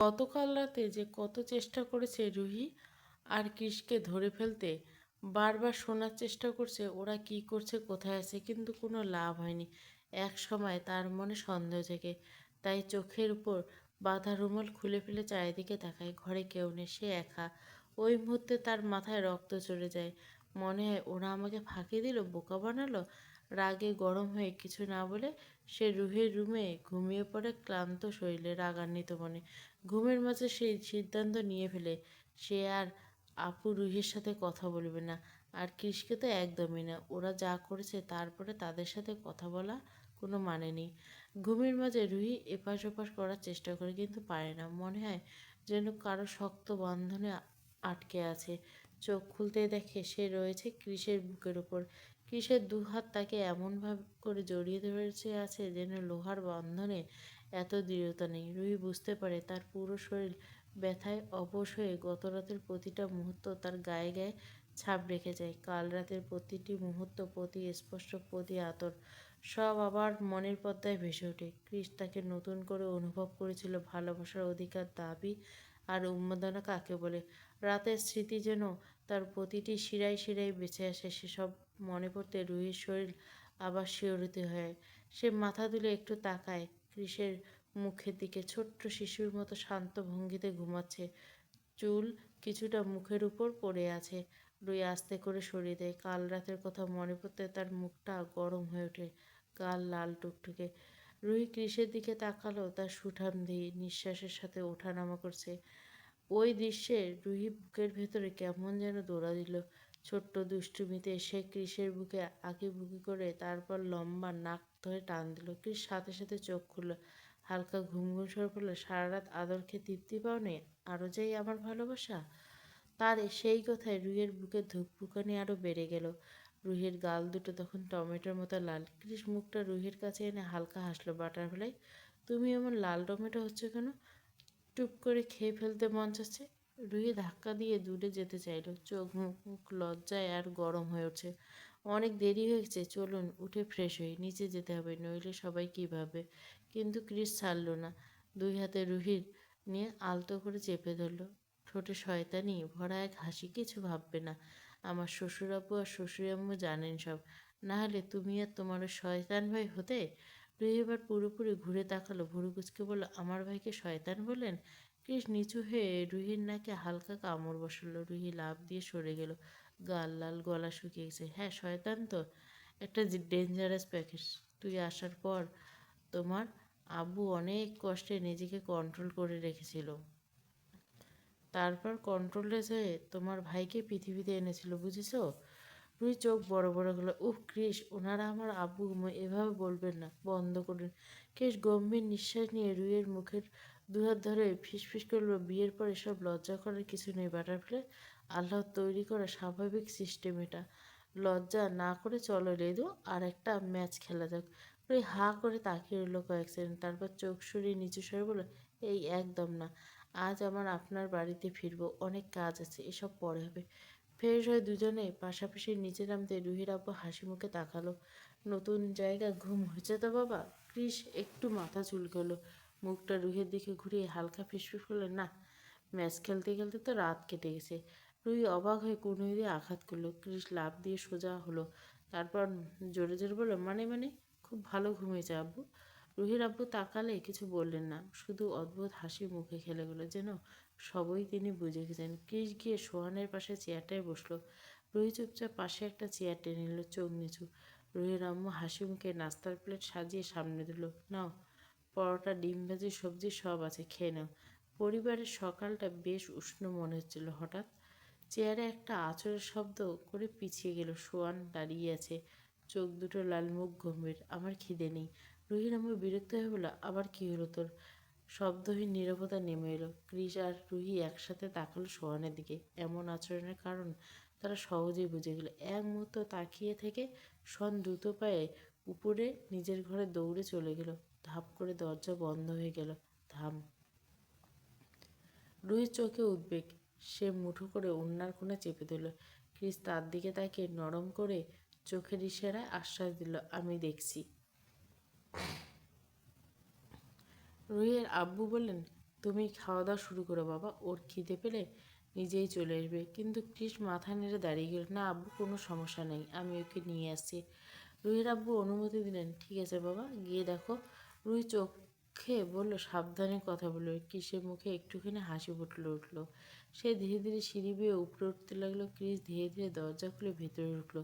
গতকাল রাতে যে কত চেষ্টা করেছে রুহি আর কৃষকে ধরে ফেলতে, বারবার শোনার চেষ্টা করছে ওরা কি করছে, কোথায় আছে, কিন্তু কোনো লাভ হয়নি। এক সময় তার মনে সন্দেহ থেকে, তাই চোখের উপর বাঁধা রুমাল খুলে ফেলে চারিদিকে তাকায়। ঘরে কেউ নেই, সে একা। ওই মুহূর্তে তার মাথায় রক্ত চড়ে যায়। মনে হয় ওরা আমাকে ফাঁকি দিল, বোকা বানালো। রাগে গরম হয়ে কিছু না বলে সে রুহির রুমে ঘুমিয়ে পড়ে, ক্লান্ত শরীরে, রাগান্বিত মনে। ঘুমের মাঝে সেই সিদ্ধান্ত নিয়ে ফেলে সে আর আপু রুহির সাথে কথা বলবে না, আর কৃষকে তো একদমই না। ওরা যা করেছে তারপরে তাদের সাথে কথা বলা কোনো মানে নেই। ঘুমের মাঝে রুহি এপাশ ওপাশ করার চেষ্টা করে, কিন্তু পারে না। মনে হয় যেন কারো শক্ত বন্ধনে আটকে আছে। চোখ খুলতেই দেখে সে রয়েছে কৃষের বুকের উপর। কৃষের দুহাত তাকে এমনভাবে করে জড়িয়ে ধরেছে আছে যেন লোহার বন্ধনে এত দৃঢ়তা নেই। রুহি বুঝতে পারে তার পুরো শরীর ব্যথায় অবশ হয়ে গত রাতের প্রতিটা মুহূর্ত তার গায়ে গায়ে ছাপ রেখে যায়। কাল রাতের প্রতিটি মুহূর্ত, প্রতি স্পষ্ট, প্রতি আতর, সব আবার মনের পর্দায় ভেসে ওঠে। কৃষ তাকে নতুন করে অনুভব করেছিল ভালোবাসার অধিকার, দাবি আর উন্মাদনা কাকে বলে। রাতের স্মৃতি যেন তার প্রতিটি শিরায় শিরায় বেঁচে আসে। সেসব মনে পড়তে রুহির শরীর আবার শিহরিত হয়। সে মাথা তুলে একটু তাকায় কৃষের মুখের দিকে। ছোট্ট শিশুর মতো শান্ত ভঙ্গিতে ঘুমাচ্ছে, চুল কিছুটা মুখের উপর পড়ে আছে। রুই আস্তে করে সরিয়ে দেয়। কাল রাতের কথা মনে পড়তে তার মুখটা গরম হয়ে ওঠে, গাল লাল টুকটুকে। রুহি কৃষের দিকে তাকালো, তার সুঠাম দেহ নিঃশ্বাসের সাথে ওঠানামা করছে। ওই দৃশ্যে রুহি বুকের ভেতরে কেমন যেন দৌড়া দিল। ছোট্ট দুষ্টুমিতে সে কৃষের বুকে আঁকিবুকি করে, তারপর লম্বা নাক ধরে টান দিল। কৃষ সাথে সাথে চোখ খুলল, হালকা ঘুম ঘুম সরে পড়ল। সারা রাত আদর খেয়ে তৃপ্তি পাওনি, আরও যাই আমার ভালোবাসা। তার সেই কথায় রুহির বুকের ধুকপুকানি আরও বেড়ে গেল। রুহির গাল দুটো তখন টমেটোর মতো লাল। কৃষ মুখটা রুহির কাছে এনে হালকা হাসলো। বাটারফ্লাই, তুমি এমন লাল টমেটো হচ্ছে কেন? টুপ করে খেয়ে ফেলতে মন চাচ্ছে। রুহি ধাক্কা দিয়ে দূরে যেতে চাইল, চোখ মুখ লজ্জায় আর গরম হয়ে উঠছে। অনেক দেরি হয়েছে, চলুন উঠে ফ্রেশ হই, নিচে যেতে হবে, নইলে সবাই কী ভাববে। কিন্তু ক্রিস ছাড়ল না। দুই হাতে রুহির নিয়ে আলতো করে চেপে ধরল। ঠোঁটে শয়তানি ভরা এক হাসি। কিছু ভাববে না, আমার শ্বশুরাব্বু আর শ্বশুরি আম্মু জানেন সব। না হলে তুমি আর তোমার ওই শয়তান ভাই হতে। রুহি এবার পুরোপুরি ঘুরে তাকালো, ভুরু কুচকে বলল, আমার ভাইকে শয়তান বললেন? ক্রিস নিচু হয়ে রুহির নাকে হালকা কামড় বসালো। রুহি লাফ দিয়ে সরে গেল, গাল লাল, গলা শুকিয়ে গেছে। হ্যাঁ, শয়তান তো, একটা ডেঞ্জারাস প্যাকেজ। তুই আসার পর তোমার আব্বু অনেক কষ্টে নিজেকে কন্ট্রোল করে রেখেছিল, তারপর কন্ট্রোললেস হয়ে তোমার ভাইকে পৃথিবীতে এনেছিল, বুঝেছো? রুহি চোখ বড় বড় হলো। উফ ক্রিস, ওনারা আমার আব্বু, এভাবে বলবেন না, বন্ধ করুন। ক্রিস গম্ভীর নিঃশ্বাস নিয়ে রুহির মুখের দুহাত ধরে ফিসফিস করলো, বিয়ের পর এসব লজ্জা করার কিছু নেই বাটারফ্লাই। আল্লাহ তৈরি করা স্বাভাবিক সিস্টেম এটা। লজ্জা না করে চলো লেদু, আর একটা ম্যাচ খেলা যাক। রুহি হাঁ করে তাকিয়ে রইল কয়েক সেকেন্ড, তারপর চোখ সরিয়ে নিচু স্বরে বলল, এই একদম না, আজ আমার আপনার বাড়িতে ফিরবো, অনেক কাজ আছে, এসব পরে হবে। ফ্রেশ হয়ে দুজনে পাশাপাশি নিচে নামতে রুহির আব্বু হাসি মুখে তাকালো। নতুন জায়গা, ঘুম হয়েছে তো বাবা? ক্রিস একটু মাথা চুলকালো, মুখটা রুহির দিকে ঘুরিয়ে হালকা ফিসফিস করলো, না, ম্যাচ খেলতে খেলতে তো রাত কেটে গেছে। রুহি অবাক হয়ে কনুই দিয়ে আঘাত করলো। ক্রিস লাফ দিয়ে সোজা হলো, তারপর জোরে জোরে বললো, মানে খুব ভালো ঘুমিয়েছে আব্বু। রুহির আব্বু তাকালে কিছু বললেন না, শুধু অদ্ভুত হাসি মুখে খেলে গেলো, যেন সবই তিনি বুঝে গেছেন। ক্রিস গিয়ে সোহানের পাশে চেয়ারটায় বসলো। রুহি চুপচাপ পাশে একটা চেয়ার টেনে নিল, চোখ নিচু। রুহির আম্মু হাসি মুখে নাস্তার প্লেট সাজিয়ে সামনে দিল, নাও, পরোটা, ডিম ভাজি, সবজি সব আছে, খেয়ে নাও। পরিবারের সকালটা বেশ উষ্ণ মনে হচ্ছিল। হঠাৎ চেয়ারে একটা আঁচড়ের শব্দ করে পিছিয়ে গেল। সোয়ান দাঁড়িয়ে আছে, চোখ দুটো লাল, মুখ গম্ভীর। আমার খিদে নেই। রুহির আম্মু বিরক্ত হয়ে বলল, আবার কি হলো তোর? শব্দহীন নীরবতা নেমে এলো। ক্রিস আর রুহি একসাথে তাকালো সোহানের দিকে। এমন আচরণের কারণ তারা সহজেই বুঝে গেল। এক মুহূর্ত তাকিয়ে থেকে সোহান দ্রুত পায়ে উপরে নিজের ঘরে দৌড়ে চলে গেল। ধাপ করে দরজা বন্ধ হয়ে গেল। থাম। রুহির চোখে উদ্বেগ। সে মুঠো করে ওড়নার কোণে চেপে ধরল। ক্রিস তার দিকে তাকিয়ে নরম করে চোখের ইশারায় আশ্বাস দিল, আমি দেখছি। রুহির আব্বু বললেন, তুমি খাওয়া দাওয়া শুরু করো বাবা, ওর খিদে পেলে নিজেই চলে আসবে। কিন্তু কৃষ মাথা নেড়ে দাঁড়িয়ে গেল, না আব্বু, কোনো সমস্যা নেই, আমি ওকে নিয়ে আসছি। রুহির আব্বু অনুমতি দিলেন, ঠিক আছে বাবা, গিয়ে দেখো। রুহি চোখে বলল, সাবধানে কথা বললো। কৃষের মুখে একটুখানি হাসি ফুটল উঠল। সে ধীরে ধীরে সিঁড়ি বেয়ে উপরে উঠতে লাগলো। কৃষ ধীরে ধীরে দরজা খুলে ভেতরে ঢুকলো।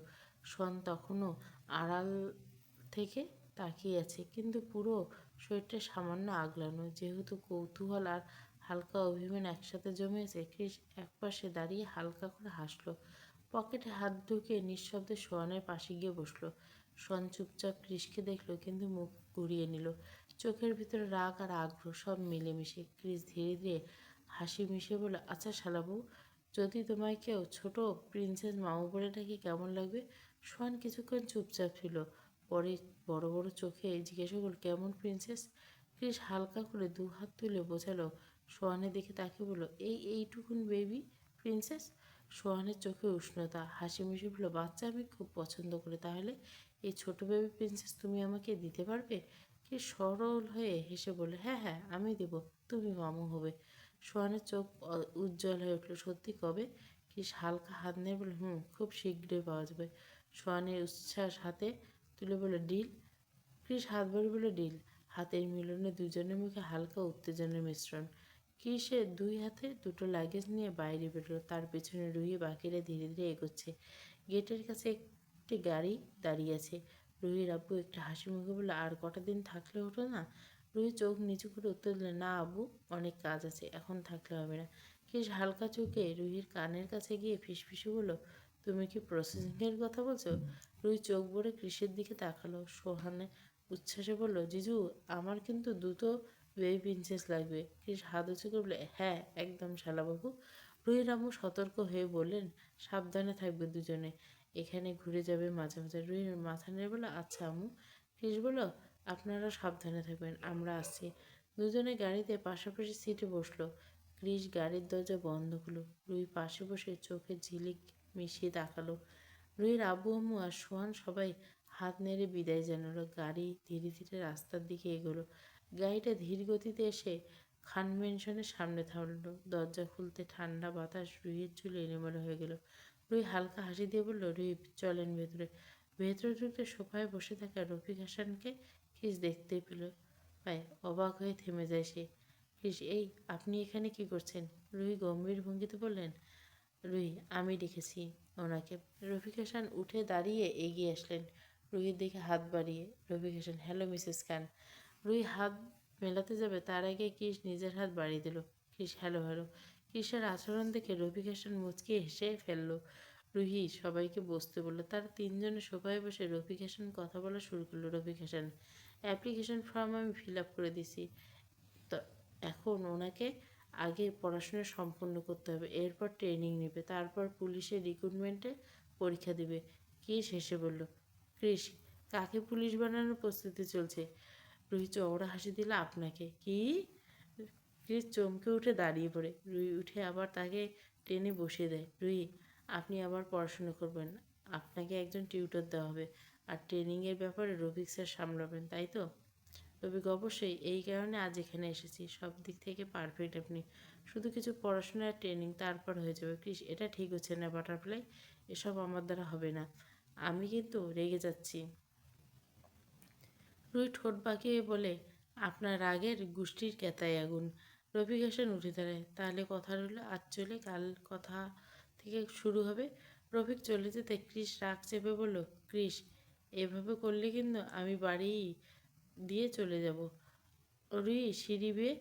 শন তখনও আড়াল থেকে তাকিয়ে আছে, কিন্তু পুরো শরীরটা সামান্য আগলানো। যেহেতু কৌতূহল আর হালকা অভিমান একসাথে জমেছে, ক্রিস একপাশে দাঁড়িয়ে হালকা করে হাসলো। পকেটে হাত ঢুকিয়ে নিঃশব্দে সোয়ানের পাশে গিয়ে বসলো। সোয়ান চুপচাপ ক্রিসকে দেখলো, কিন্তু মুখ ঘুরিয়ে নিল। চোখের ভিতরে রাগ আর আগ্রহ সব মিলেমিশে। ক্রিস ধীরে ধীরে হাসি মিশিয়ে বলল, আচ্ছা শালাবু, যদি তোমায় কেউ ছোট প্রিন্সেস মামু বলে ডাকে কেমন লাগবে? সোয়ান কিছুক্ষণ চুপচাপ ছিল, পরে বড় বড় চোখে জিজ্ঞাসা করল, কেমন প্রিন্সেস? ক্রিস হালকা করে দু হাত তুলে বোঝালো। সোহানের দিকে তাকিয়ে বলল, এইটুকুন বেবি প্রিন্সেস। সোহানের চোখে উষ্ণতা, হাসি মিশে বলল, বাচ্চা আমি খুব পছন্দ করি। তাহলে এই ছোট বেবি প্রিন্সেস তুমি আমাকে দিতে পারবে? কি সরল হয়ে হেসে বলল, হ্যাঁ হ্যাঁ, আমি দেব, তুমি মামু হবে। সোহানের চোখ উজ্জ্বল হয়ে উঠল, সত্যি কবে? ক্রিস হালকা হাত নিয়ে বলল, খুব শীঘ্রই পাওয়া যাবে। সোহানের উচ্ছ্বাস হাতে তুলে বলল, ডিল? ক্রিস হাত বাড়িয়ে বলল, ডিল। হাতের মিলনে দুজনের মুখে হালকা উত্তেজনার মিশ্রণ। ক্রিসের দুই হাতে দুটো লাগেজ নিয়ে বাইরে বেরোলো। তার পেছনে রুহি বাকিরা ধীরে ধীরে এগোচ্ছে। গেটের কাছে একটি গাড়ি দাঁড়িয়ে আছে। রুহির আব্বু একটা হাসি মুখে বলল, আর কটা দিন থাকলে হতো না? রুহি চোখ নিচু করে উত্তর দিল, না আব্বু, অনেক কাজ আছে, এখন থাকলে হবে না। ক্রিস হালকা চোখে রুহির কানের কাছে গিয়ে ফিসফিসে বলল, তুমি কি প্রসেসিংয়ের কথা বলছো? রুহি চোখ ভরে ক্রিসের দিকে তাকালো। সোহানে উচ্ছ্বাসে বলল, জিজু, আমার কিন্তু দুটো বেবি প্রিন্সেস লাগবে। ক্রিস হাত উঁচু করে বলে, হ্যাঁ একদম শালাবাবু। রুহির আম্মু সতর্ক হয়ে বললেন, সাবধানে থাকবে দুজনে, এখানে ঘুরে যাবে মাঝে মাঝে। রুহির মাথা নেড়ে বলল, আচ্ছা আম্মু। ক্রিস বলল, আপনারা সাবধানে থাকবেন, আমরা আসছি। দুজনে গাড়িতে পাশাপাশি সিটে বসলো। ক্রিস গাড়ির দরজা বন্ধ করলো। রুহি পাশে বসে চোখে ঝিলিক মিশিয়ে তাকালো। রুহির আব্বু আম্মু আর সোহান সবাই হাত নেড়ে বিদায় জানালো। গাড়ি ধীরে ধীরে রাস্তার দিকে এগোলো। গাড়িটা ধীর গতিতে এসে খান মেনশনের সামনে থামলো। দরজা খুলতে ঠান্ডা বাতাস রুহির চুলে এলোমেলো হয়ে গেল। রুহি হালকা হাসি দিয়ে বলল, রুহি চলেন ভেতরে। ভেতরে ঢুকতে সোফায় বসে থাকা রফিক হাসানকে ক্রিস দেখতে পেল। পায় অবাক হয়ে থেমে যায় সে। ক্রিস, এই আপনি এখানে কি করছেন? রুহি গম্ভীর ভঙ্গিতে বললেন, রুহি, আমি ডেকেছি ওনাকে। রফিক হাসান উঠে দাঁড়িয়ে এগিয়ে আসলেন। রুহির দিকে হাত বাড়িয়ে। রফিক হাসান, হ্যালো মিসেস খান। রুহি হাত মেলাতে যাবে, তার আগে ক্রিস নিজের হাত বাড়িয়ে দিল। Chris, hello hello. ক্রিসের আচরণ দেখে রফিক হাসান মুচকি হেসে ফেলল। রুহি সবাইকে বসতে বলল। তারা তিনজনে সোফায় বসে রফিক হাসান কথা বলা শুরু করলো। রফিক হাসান, অ্যাপ্লিকেশন ফর্ম আমি ফিল আপ করে দিছি। তো এখন ওনাকে আগে পড়াশোনা সম্পন্ন করতে হবে, এরপর ট্রেনিং নেবে, তারপর পুলিশের রিক্রুটমেন্টে পরীক্ষা দেবে। ক্রিস হেসে বলল, ক্রিস, কাকে পুলিশ বানানোর প্রস্তুতি চলছে? রুহি চওড়া হাসি দিল, আপনাকে। কি? ক্রিস চমকে উঠে দাঁড়িয়ে পড়ে। রুহি উঠে আবার তাকে টেনে বসিয়ে দেয়। রুহি, আপনি আবার পড়াশুনো করবেন, আপনাকে একজন টিউটর দেওয়া হবে, আর ট্রেনিংয়ের ব্যাপারে রফিক স্যার সামলাবেন, তাই তো? রফিক, অবশ্যই, এই কারণে আজ এখানে এসেছি। সব দিক থেকে পারফেক্ট আপনি, শুধু কিছু পড়াশোনা আর ট্রেনিং, তারপর হয়ে যাবে। ক্রিস, এটা ঠিক হচ্ছে না বাটারফ্লাই, এসব আমার দ্বারা হবে না, আমি কিন্তু রেগে যাচ্ছি। রুই ঠোঁট বাঁকিয়ে বলে, আপনার রাগের গোষ্ঠীর কেতায় আগুন। রফিক হাসান উঠে দাঁড়ায়, তাহলে কথা রইল, আজ চলে, কাল কথা থেকে শুরু হবে। রফিক চলে যেতে ক্রিস রাগ চেপে বলল, ক্রিস, এভাবে করলে কিন্তু আমি বাড়ি দিয়ে চলে যাব। রুই সিঁড়ি বেয়ে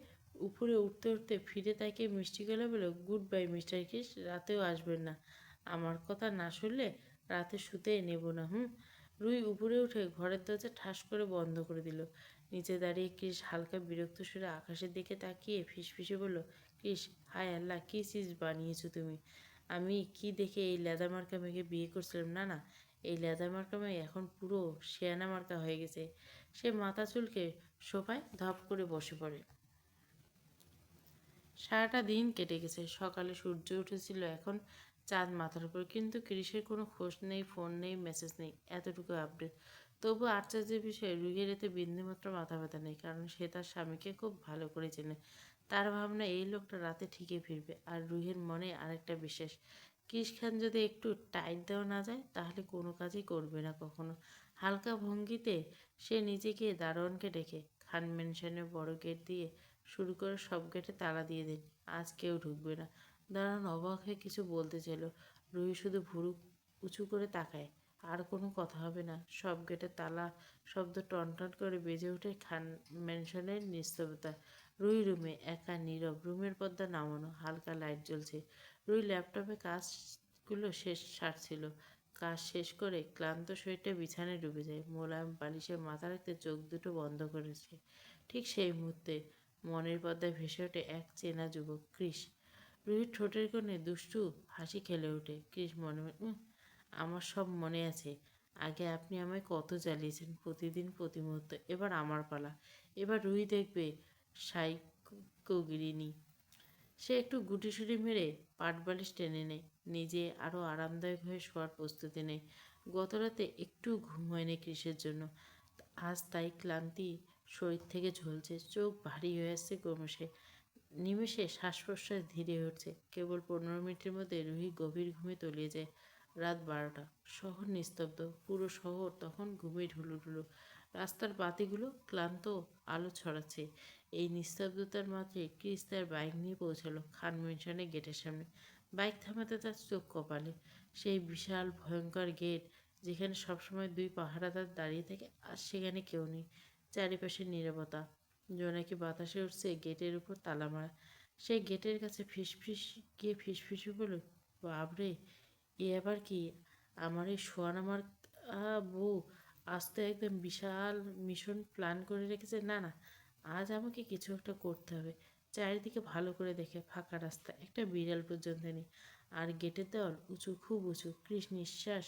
উপরে উঠতে উঠতে ফিরে তাকে মিষ্টি গলায় বলে, গুড বাই মিস্টার ক্রিস, রাতেও আসবেন না। আমার কথা না শুনলে রাতে শুতে নেব না। রুই উপরে উঠে ঘরের দরজা ঠাস করে বন্ধ করে দিল। নিচে দাঁড়িয়ে ক্রিস হালকা বিরক্ত সুরে আকাশের দিকে তাকিয়ে ফিসফিসে বলল, ক্রিস, হায় আল্লাহ, কী চিজ বানিয়েছো তুমি? আমি কি দেখে এই লেদা মার্কা মেয়েকে বিয়ে করছিলাম? না না, এই লেদা মার্কা মেয়ে এখন পুরো শেয়ানা মার্কা হয়ে গেছে। সে মাথা চুলকে সোফায় ধপ করে বসে পড়ে। সারাটা দিন কেটে গেছে। সকালে সূর্য উঠেছিল, এখন চাঁদ মাথার উপর, কিন্তু ক্রিসের কোনো খোঁজ নেই, ফোন নেই, মেসেজ নেই, এতটুকু আপডেট। তবু আশ্চর্যের বিষয়ে রুহির এতে বিন্দুমাত্র মাথা ব্যথা নেই, কারণ সে তার স্বামীকে খুব ভালো করে চেনে। তার ভাবনা এই লোকটা রাতে ঠিকই ফিরবে। আর রুহির মনে আরেকটা বিশ্বাস, কৃষ খান যদি একটু টাইট দেওয়া না যায় তাহলে কোনো কাজই করবে না কখনো। হালকা ভঙ্গিতে সে নিজে গিয়ে দারোয়ানকে ডেকে খান ম্যানশনের বড় গেট দিয়ে শুরু করে সব গেটে তালা দিয়ে দিন, আজ কেউ ঢুকবে না। দারোয়ান অবাক হয়ে কিছু বলতে চাইল, রুহি শুধু ভুরু উঁচু করে তাকায়। আর কোনো কথা হবে না। সব গেটে তালা শব্দ টনটন করে বেজে ওঠে খান ম্যানশনের নিস্তব্ধতা। রুই রুমে একা নীরব, রুমের পর্দা নামানো, হালকা লাইট জ্বলছে। রুই ল্যাপটপে কাজগুলো সারছিল। কাজ শেষ করে ক্লান্ত শরীরটা বিছানায় ডুবে যায়, মোলায়েম বালিশে মাথা রাখতে চোখ দুটো বন্ধ করেছে। ঠিক সেই মুহূর্তে মনের পর্দায় ভেসে ওঠে এক চেনা যুবক, কৃষ। রুহির ঠোঁটের কোণে দুষ্টু হাসি খেলে ওঠে। কৃষ মনে মনে, আমার সব মনে আছে। আগে আপনি আমায় কত জ্বালিয়েছেন, প্রতিদিন প্রতি মুহূর্ত। এবার আমার পালা। এবার রুহি দেখবে সাইকোগিরিনি। সে একটু গুটিসুটি মেরে পাট বালিশ টেনে নেয়, নিজে আরও আরামদায়ক হয়ে শোয়ার প্রস্তুতি নেয়। গতরাতে একটু ঘুম হয়নি কৃষের জন্য। আজ তাই ক্লান্তি শরীর থেকে ঝলছে, চোখ ভারী হয়ে আসছে ক্রমশে। নিমেষে শ্বাস প্রশ্বাস ধীরে হয়ে উঠছে। কেবল 15 মিনিটের মধ্যে রুহি গভীর ঘুমে তলিয়ে যায়। রাত 12টা। শহর নিস্তব্ধ, পুরো শহর তখন ঘুমে ঢুলুঢুলু। রাস্তার বাতিগুলো ক্লান্ত আলো ছড়াচ্ছে। এই নিস্তব্ধতার মাঝে ক্রিস তার বাইক নিয়ে পৌঁছালো খান মেনশনের গেটের সামনে। বাইক থামাতে তার চোখ কপালে। সেই বিশাল ভয়ঙ্কর গেট, যেখানে সবসময় 2 পাহারাদার দাঁড়িয়ে থাকে, আর সেখানে কেউ নেই। চারিপাশে নীরবতা, জোনাকি বাতাসে উঠছে গেটের উপর তালা মারা। সেই গেটের কাছে ফিসফিস গিয়ে ফিসফিসে বলল, বাবরে, এ আবার কি? আমার এই সোয়ানামার বউ আজ তো একদম বিশাল মিশন প্ল্যান করে রেখেছে। না না, আজ আমাকে কিছু একটা করতে হবে। চারিদিকে ভালো করে দেখে, ফাঁকা রাস্তা, একটা বিড়াল পর্যন্ত নেই। আর গেটের দেওয়াল উঁচু, খুব উঁচু। কৃষ নিঃশ্বাস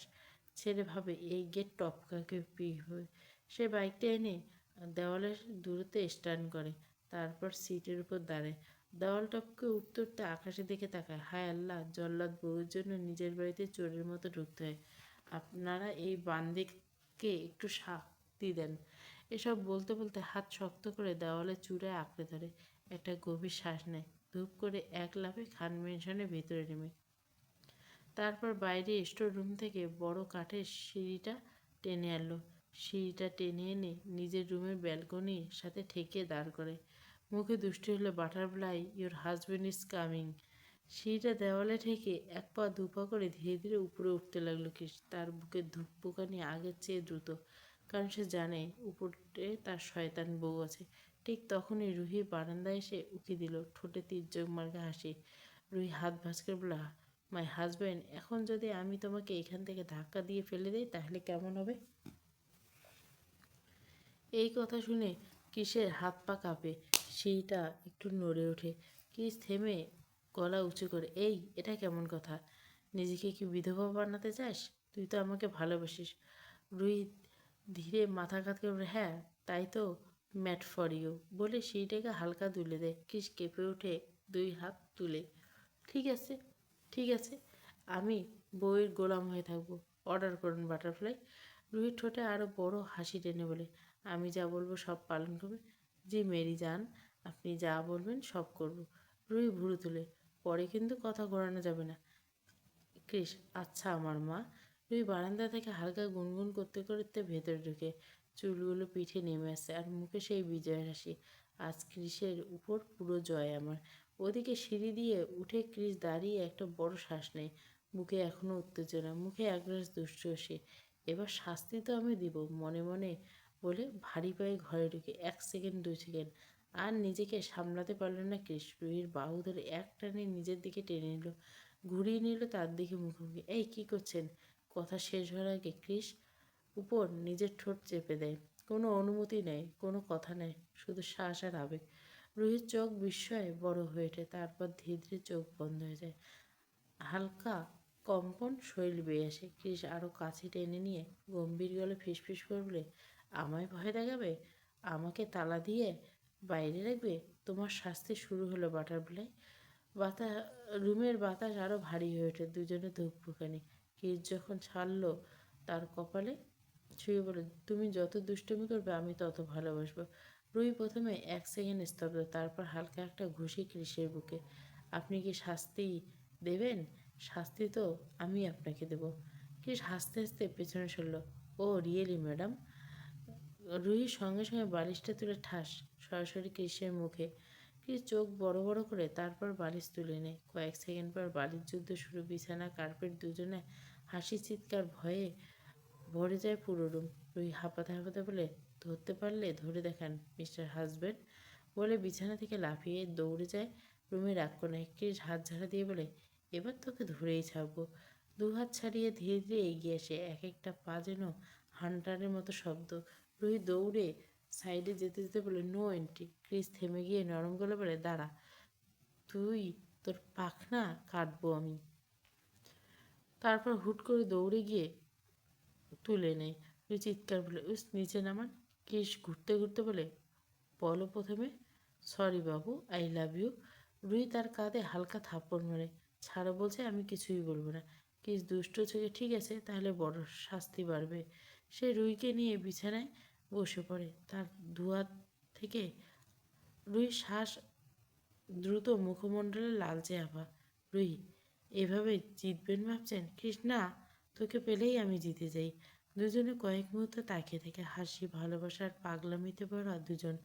ছেড়ে ভাবে, এই গেট টপকাকে হবে। সে বাইকটা এনে দেওয়ালের দূরত্বে স্ট্যান্ড করে, তারপর সিটের উপর দাঁড়ায়। দেওয়াল টপকে উঠতে উঠতে আকাশের দিকে তাকায়। হায় আল্লাহ, জল্লাদ বউয়ের জন্য নিজের বাড়িতে চোরের মতো ঢুকতে হয়। আপনারা এই বান্দিকে একটু শাস্তি দেন। এসব বলতে বলতে হাত শক্ত করে দেওয়ালের চূড়ায় আঁকড়ে ধরে। একটা গভীর শ্বাস নেয়, ধূপ করে এক লাফে খান মেনশনের ভেতরে নেমে। তারপর বাইরে স্টোর রুম থেকে বড় কাঠের সিঁড়িটা টেনে আনলো। সিঁড়িটা টেনে এনে নিজের রুমের ব্যালকনির সাথে ঠেকিয়ে দাঁড় করে। মুখে দুষ্টি হলো, butterfly, your husband is coming. সিঁড়িটা দেওয়ালে ঠেকে এক পা দু পা করে ধীরে ধীরে উপরে উঠতে লাগলো কৃষ। তার বুকে ধুকপুকানি আগের চেয়ে দ্রুত, কারণ সে জানে উপরে তার শয়তান বউ আছে। ঠিক তখনই রুহি বারান্দায় এসে উকি দিল, ঠোঁটে তির্যক মার্কা হাসি। রুহি হাত ভাঁজ করে বলল, মাই হাজব্যান্ড, এখন যদি আমি তোমাকে এখান থেকে ধাক্কা দিয়ে ফেলে দিই তাহলে কেমন হবে? এই কথা শুনে কৃষের হাত পা কাঁপে, সেইটা একটু নড়ে ওঠে। কৃষ থেমে গলা উঁচু করে, এই, এটা কেমন কথা? নিজেকে কি বিধবা বানাতে চাস? তুই তো আমাকে ভালোবাসিস। রুহি ধীরে মাথা কাত করে বলে, হ্যাঁ, তাই তো, ম্যাট ফর ইউ বলে সেইটাকে হালকা তুলে দেয়। কৃষ কেঁপে ওঠে, 2 হাত তুলে। ঠিক আছে, ঠিক আছে, আমি বউয়ের গোলাম হয়ে থাকবো। অর্ডার করুন বাটারফ্লাই। রুহির ঠোঁটে আরও বড় হাসি টেনে বলে, আমি যা বলবো সব পালন করবে? জি মেরি জান, আপনি যা বলবেন সব করব। রুহি ভুরু তুলে, পরে কিন্তু কথা ঘোরানো যাবে না। কৃষ, আচ্ছা আমার মা। রুহি বারান্দা থেকে হালকা গুনগুন করতে করতে ভেতরে ঢুকে। চুলগুলো পিঠে নেমে আসে আর মুখে সেই বিজয়ের হাসি। আজ কৃষের উপর পুরো জয় আমার। ওদিকে সিঁড়ি দিয়ে উঠে কৃষ দাঁড়িয়ে একটা বড় শ্বাস নেয়। বুকে এখনও উত্তেজনা, মুখে একরাশ দুষ্টু হাসি। এবার শাস্তি তো আমি দিব, মনে মনে বলে ভারী পায়ে ঘরে ঢুকে 1 সেকেন্ড 2 সেকেন্ড আর নিজেকে সামলাতে পারল না কৃষ। রুহির বাহু ধরে এক টানে নিজের দিকে টেনে নিল, ঘুরিয়ে নিল তার দিকে মুখোমুখি। এই কী করছেন? কথা শেষ হওয়ার আগে কৃষ উপর নিজের ঠোঁট চেপে দেয়। কোনো অনুমতি নেই, কোনো কথা নেই, শুধু শ্বাস আর আবেগ। রুহির চোখ বিস্ময়ে বড় হয়ে ওঠে, তারপর ধীরে ধীরে চোখ বন্ধ হয়ে যায়। হালকা কম্পন শরীর বেয়ে আসে। কৃষ আরও কাছে টেনে নিয়ে গম্ভীর গলে ফিসফিস করে বলে, আমায় ভয় দেখাবে? আমাকে তালা দিয়ে বাইরে রাখবে? তোমার শাস্তি শুরু হলো বাটারফ্লাই। বাতা রুমের বাতাস আরও ভারী হয়ে ওঠে, দুজনে ধূপপুকানি। কৃষ যখন ছাড়লো তার কপালে ছুঁয়ে বলে, তুমি যত দুষ্টুমি করবে আমি তত ভালোবাসবো। রুহি প্রথমে 1 সেকেন্ড স্তব্ধ, তারপর হালকা একটা ঘুষি কৃষের বুকে। আপনি কি শাস্তি দেবেন? শাস্তি তো আমি আপনাকে দেব। কৃষ হাসতে হাসতে পেছনে সরল। ও রিয়েলি ম্যাডাম? রুহির সঙ্গে সঙ্গে বালিশটা তুলে ঠাস সরাসরি কৃষের মুখে। কৃষ চোখ বড় বড় করে তারপর বালিশ তুলে নেয়। কয়েক সেকেন্ড পর বালিশ যুদ্ধ শুরু। বিছানা, কার্পেট, দুজনে হাসি চিৎকার ভয়ে ভরে যায় পুরো রুম। রুহি হাঁপাতে হাঁপাতে বলে, ধরতে পারলে ধরে দেখান মিস্টার হাজব্যান্ড। বলে বিছানা থেকে লাফিয়ে দৌড়ে যায় রুমের এক কোণায়। কৃষ হাত ঝাড়া দিয়ে বলে, এবার তোকে ধরেই ছাড়বো। দুহাত ছাড়িয়ে ধীরে ধীরে এগিয়ে আসে, এক একটা পা যেন হান্টারের মতো শব্দ। রুহি দৌড়ে সাইডে যেতে যেতে বলে, নো এন্ট্রি। ক্রিস থেমে গিয়ে নরম গলা বলে, দাঁড়া, তুই তোর পাখনা কাটবো আমি। তারপর হুট করে দৌড়ে গিয়ে তুলে নেয়। রুহি চিৎকার বলে, উস নিচে নামান। ক্রিস ঘুরতে ঘুরতে বলে, বলো প্রথমে। Sorry Babu, I love you. Ruhi তার কাঁধে হালকা থাপ্পড় মারে। ছাড়ো বলছে, আমি কিছুই বলবো না। কিস দুষ্ট চোখে, ঠিক আছে তাহলে বড় শাস্তি বাড়বে। সে রুহিকে নিয়ে বিছানায় বসে পড়ে। তার দুহাত থেকে রুহির শ্বাস দ্রুত, মুখমণ্ডলে লালচে আভা। রুহি, এভাবে জিতবেন ভাবছেন? কৃষ্ণা, তোকে পেলেই আমি জিতে যাই। দুজনে কয়েক মুহূর্ত তাকিয়ে থেকে, হাসি, ভালোবাসার পাগলামিতে ভরা দুজন।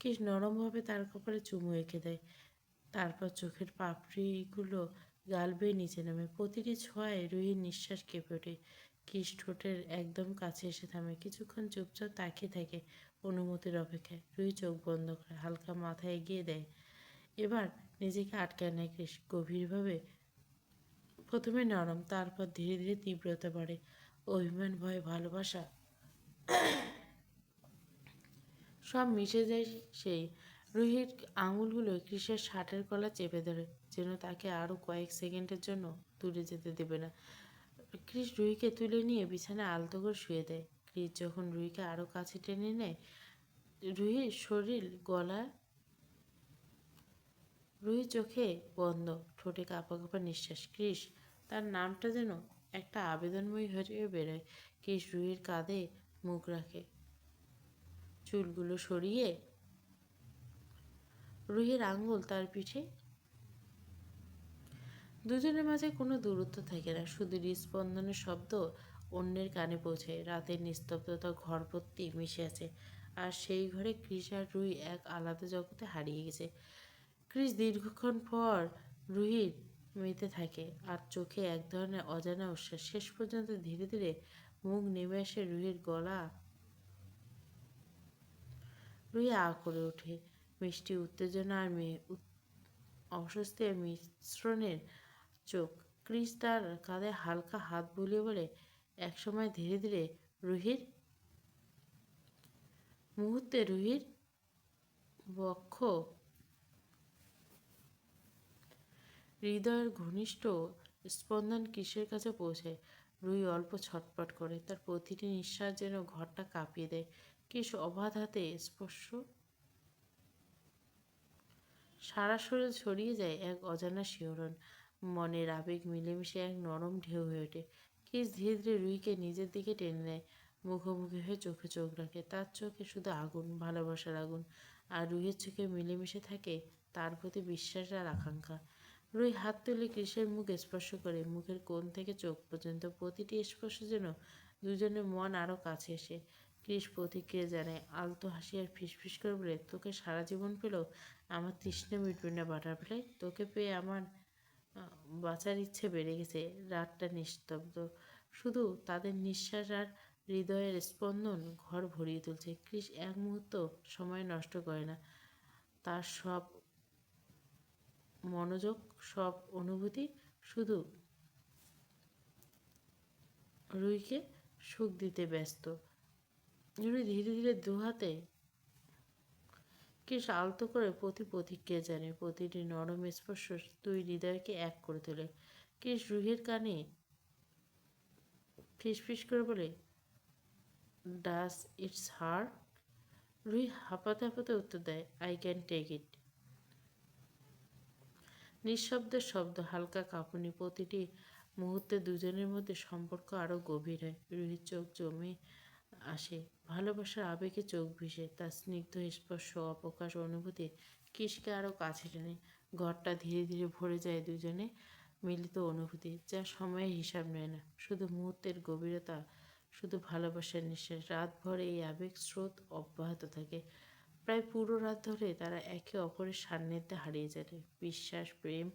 কৃষ নরমভাবে তার কপালে চুমু এঁকে দেয়। তারপর চোখের পাপড়িগুলো গাল বেয়ে নিচে নামে। প্রতিটি ছোঁয়ায় রুহির নিঃশ্বাস কেঁপে ওঠে। কৃষ ঠোঁটের একদম কাছে এসে থামে। কিছুক্ষণ চুপচাপ তাকিয়ে থাকে অনুমতির অপেক্ষায়। রুহি চোখ বন্ধ করে হালকা মাথা এগিয়ে দেয়। এবার নিজেকে আটকায় নেয় কৃষ গভীরভাবে। প্রথমে নরম, তারপর ধীরে ধীরে তীব্রতা বাড়ে। অভিমান, ভয়, ভালোবাসা সব মিশে যায় সেই। রুহির আঙুলগুলো কৃষের শার্টের গলা চেপে ধরে, যেন তাকে আরও কয়েক সেকেন্ডের জন্য দূরে যেতে দেবে না। ক্রিস রুহিকে তুলে নিয়ে বিছানায় আলতো করে শুয়ে দেয়। ক্রিস যখন রুহিকে আরও কাছে টেনে নেয়, রুহির শরীর গলা, রুহি চোখে বন্ধ, ঠোঁটে কাঁপা কাঁপা নিঃশ্বাস। ক্রিস, তার নামটা যেন একটা আবেদনময়ী হয়ে বেরোয়। ক্রিস রুহির কাঁধে মুখ রাখে, চুলগুলো সরিয়ে রুহির আঙ্গুল তার পিঠে। দুজনের মাঝে কোনো দূরত্ব থাকে না, শুধু হৃদস্পন্দনের শব্দ অন্যের কানে পৌঁছায়। রাতের নিস্তব্ধতা ঘর ভর্তি মিশে আছে, আর সেই ঘরে ক্রিস আর রুহি এক আলাদা জগতে হারিয়ে গেছে। ক্রিস দীর্ঘক্ষণ পর রুহির মেতে থাকে, আর চোখে এক ধরনের অজানা উচ্ছ্বাস। শেষ পর্যন্ত ধীরে ধীরে মুখ নেমে আসে রুহির গলা। রুহি আ করে ওঠে, মিষ্টি উত্তেজনা আর অস্বস্তির মিশ্রণের চোখ। ক্রিস তার কাঁধে হালকা হাত বুলিয়ে বলে, একসময় ধীরে ধীরে রুহির মুহূর্তে রুহির বক্ষ হৃদয়ের ঘনিষ্ঠ স্পন্দন কিসের কাছে পৌঁছায়। রুহি অল্প ছটপট করে, তার প্রতিটি নিঃশ্বাস যেন ঘরটা কাঁপিয়ে দেয়। কিস অবাধ হাতে স্পর্শ, সারা শরীর ছড়িয়ে যায় এক অজানা শিহরণ। মনের আবেগ মিলেমিশে এক নরম ঢেউ হয়ে ওঠে। কিস ধীরে ধীরে রুহিকে নিজের দিকে টেনে নেয়, মুখোমুখি হয়ে চোখে চোখ রাখে। তার চোখে শুধু আগুন, ভালোবাসার আগুন। আর রুহির চোখে মিলেমিশে থাকে তার প্রতি বিশ্বাস আর আকাঙ্ক্ষা। রুহি হাত তুলে কৃষের মুখ স্পর্শ করে, মুখের কোণ থেকে চোখ পর্যন্ত। প্রতিটি স্পর্শ যেন দুজনের মন আরও কাছে এসে। কৃষ প্রতিক্রিয়া জানায়, আলতো হাসি আর ফিসফিস করে বলে, তোকে সারা জীবন পেলেও আমার তৃষ্ণা মিটবে না বাটারফ্লাই। তোকে পেয়ে আমার বাঁচার ইচ্ছে বেড়ে গেছে। রাতটা নিস্তব্ধ, শুধু তাদের নিঃশ্বাস আর হৃদয়ের স্পন্দন ঘর ভরিয়ে তুলছে। কৃষ এক মুহূর্ত সময় নষ্ট করে না। তার সব মনোযোগ, সব অনুভূতি শুধু রুহিকে সুখ দিতে ব্যস্ত। রুহি ধীরে ধীরে দুহাতে কৃষ আলতো করে প্রতিক্রিয়া জানে। প্রতিটি নরম স্পর্শ দুই হৃদয়কে এক করে তোলে। কৃষ রুহির কানে ফিসফিস করে বলে, ডাস ইটস হার্ট? রুহি হাঁপাতে হাঁপাতে উত্তর দেয়, আই ক্যান টেক ইট। নিঃশব্দের শব্দ, হালকা কাঁপুনি, প্রতিটি মুহূর্তে দুজনের মধ্যে সম্পর্ক আরও গভীর হয়। রুহির চোখ জমে আসে। ভালোবাসার আবেগে চোখ ভিজে, তার স্নিগ্ধ স্পর্শ, অপ্রকাশ অনুভূতি কৃষকে আরও কাছে টেনে। ঘরটা ধীরে ধীরে ভরে যায় দুজনে মিলিত অনুভূতি, যা সময়ের হিসাব নেয় না, শুধু মুহূর্তের গভীরতা, শুধু ভালোবাসার নিঃশ্বাস। রাত ভরে এই আবেগ স্রোত অব্যাহত থাকে। প্রায় পুরো রাত ধরে তারা একে অপরের সান্নিধ্যে হারিয়ে যায়। বিশ্বাস, প্রেম,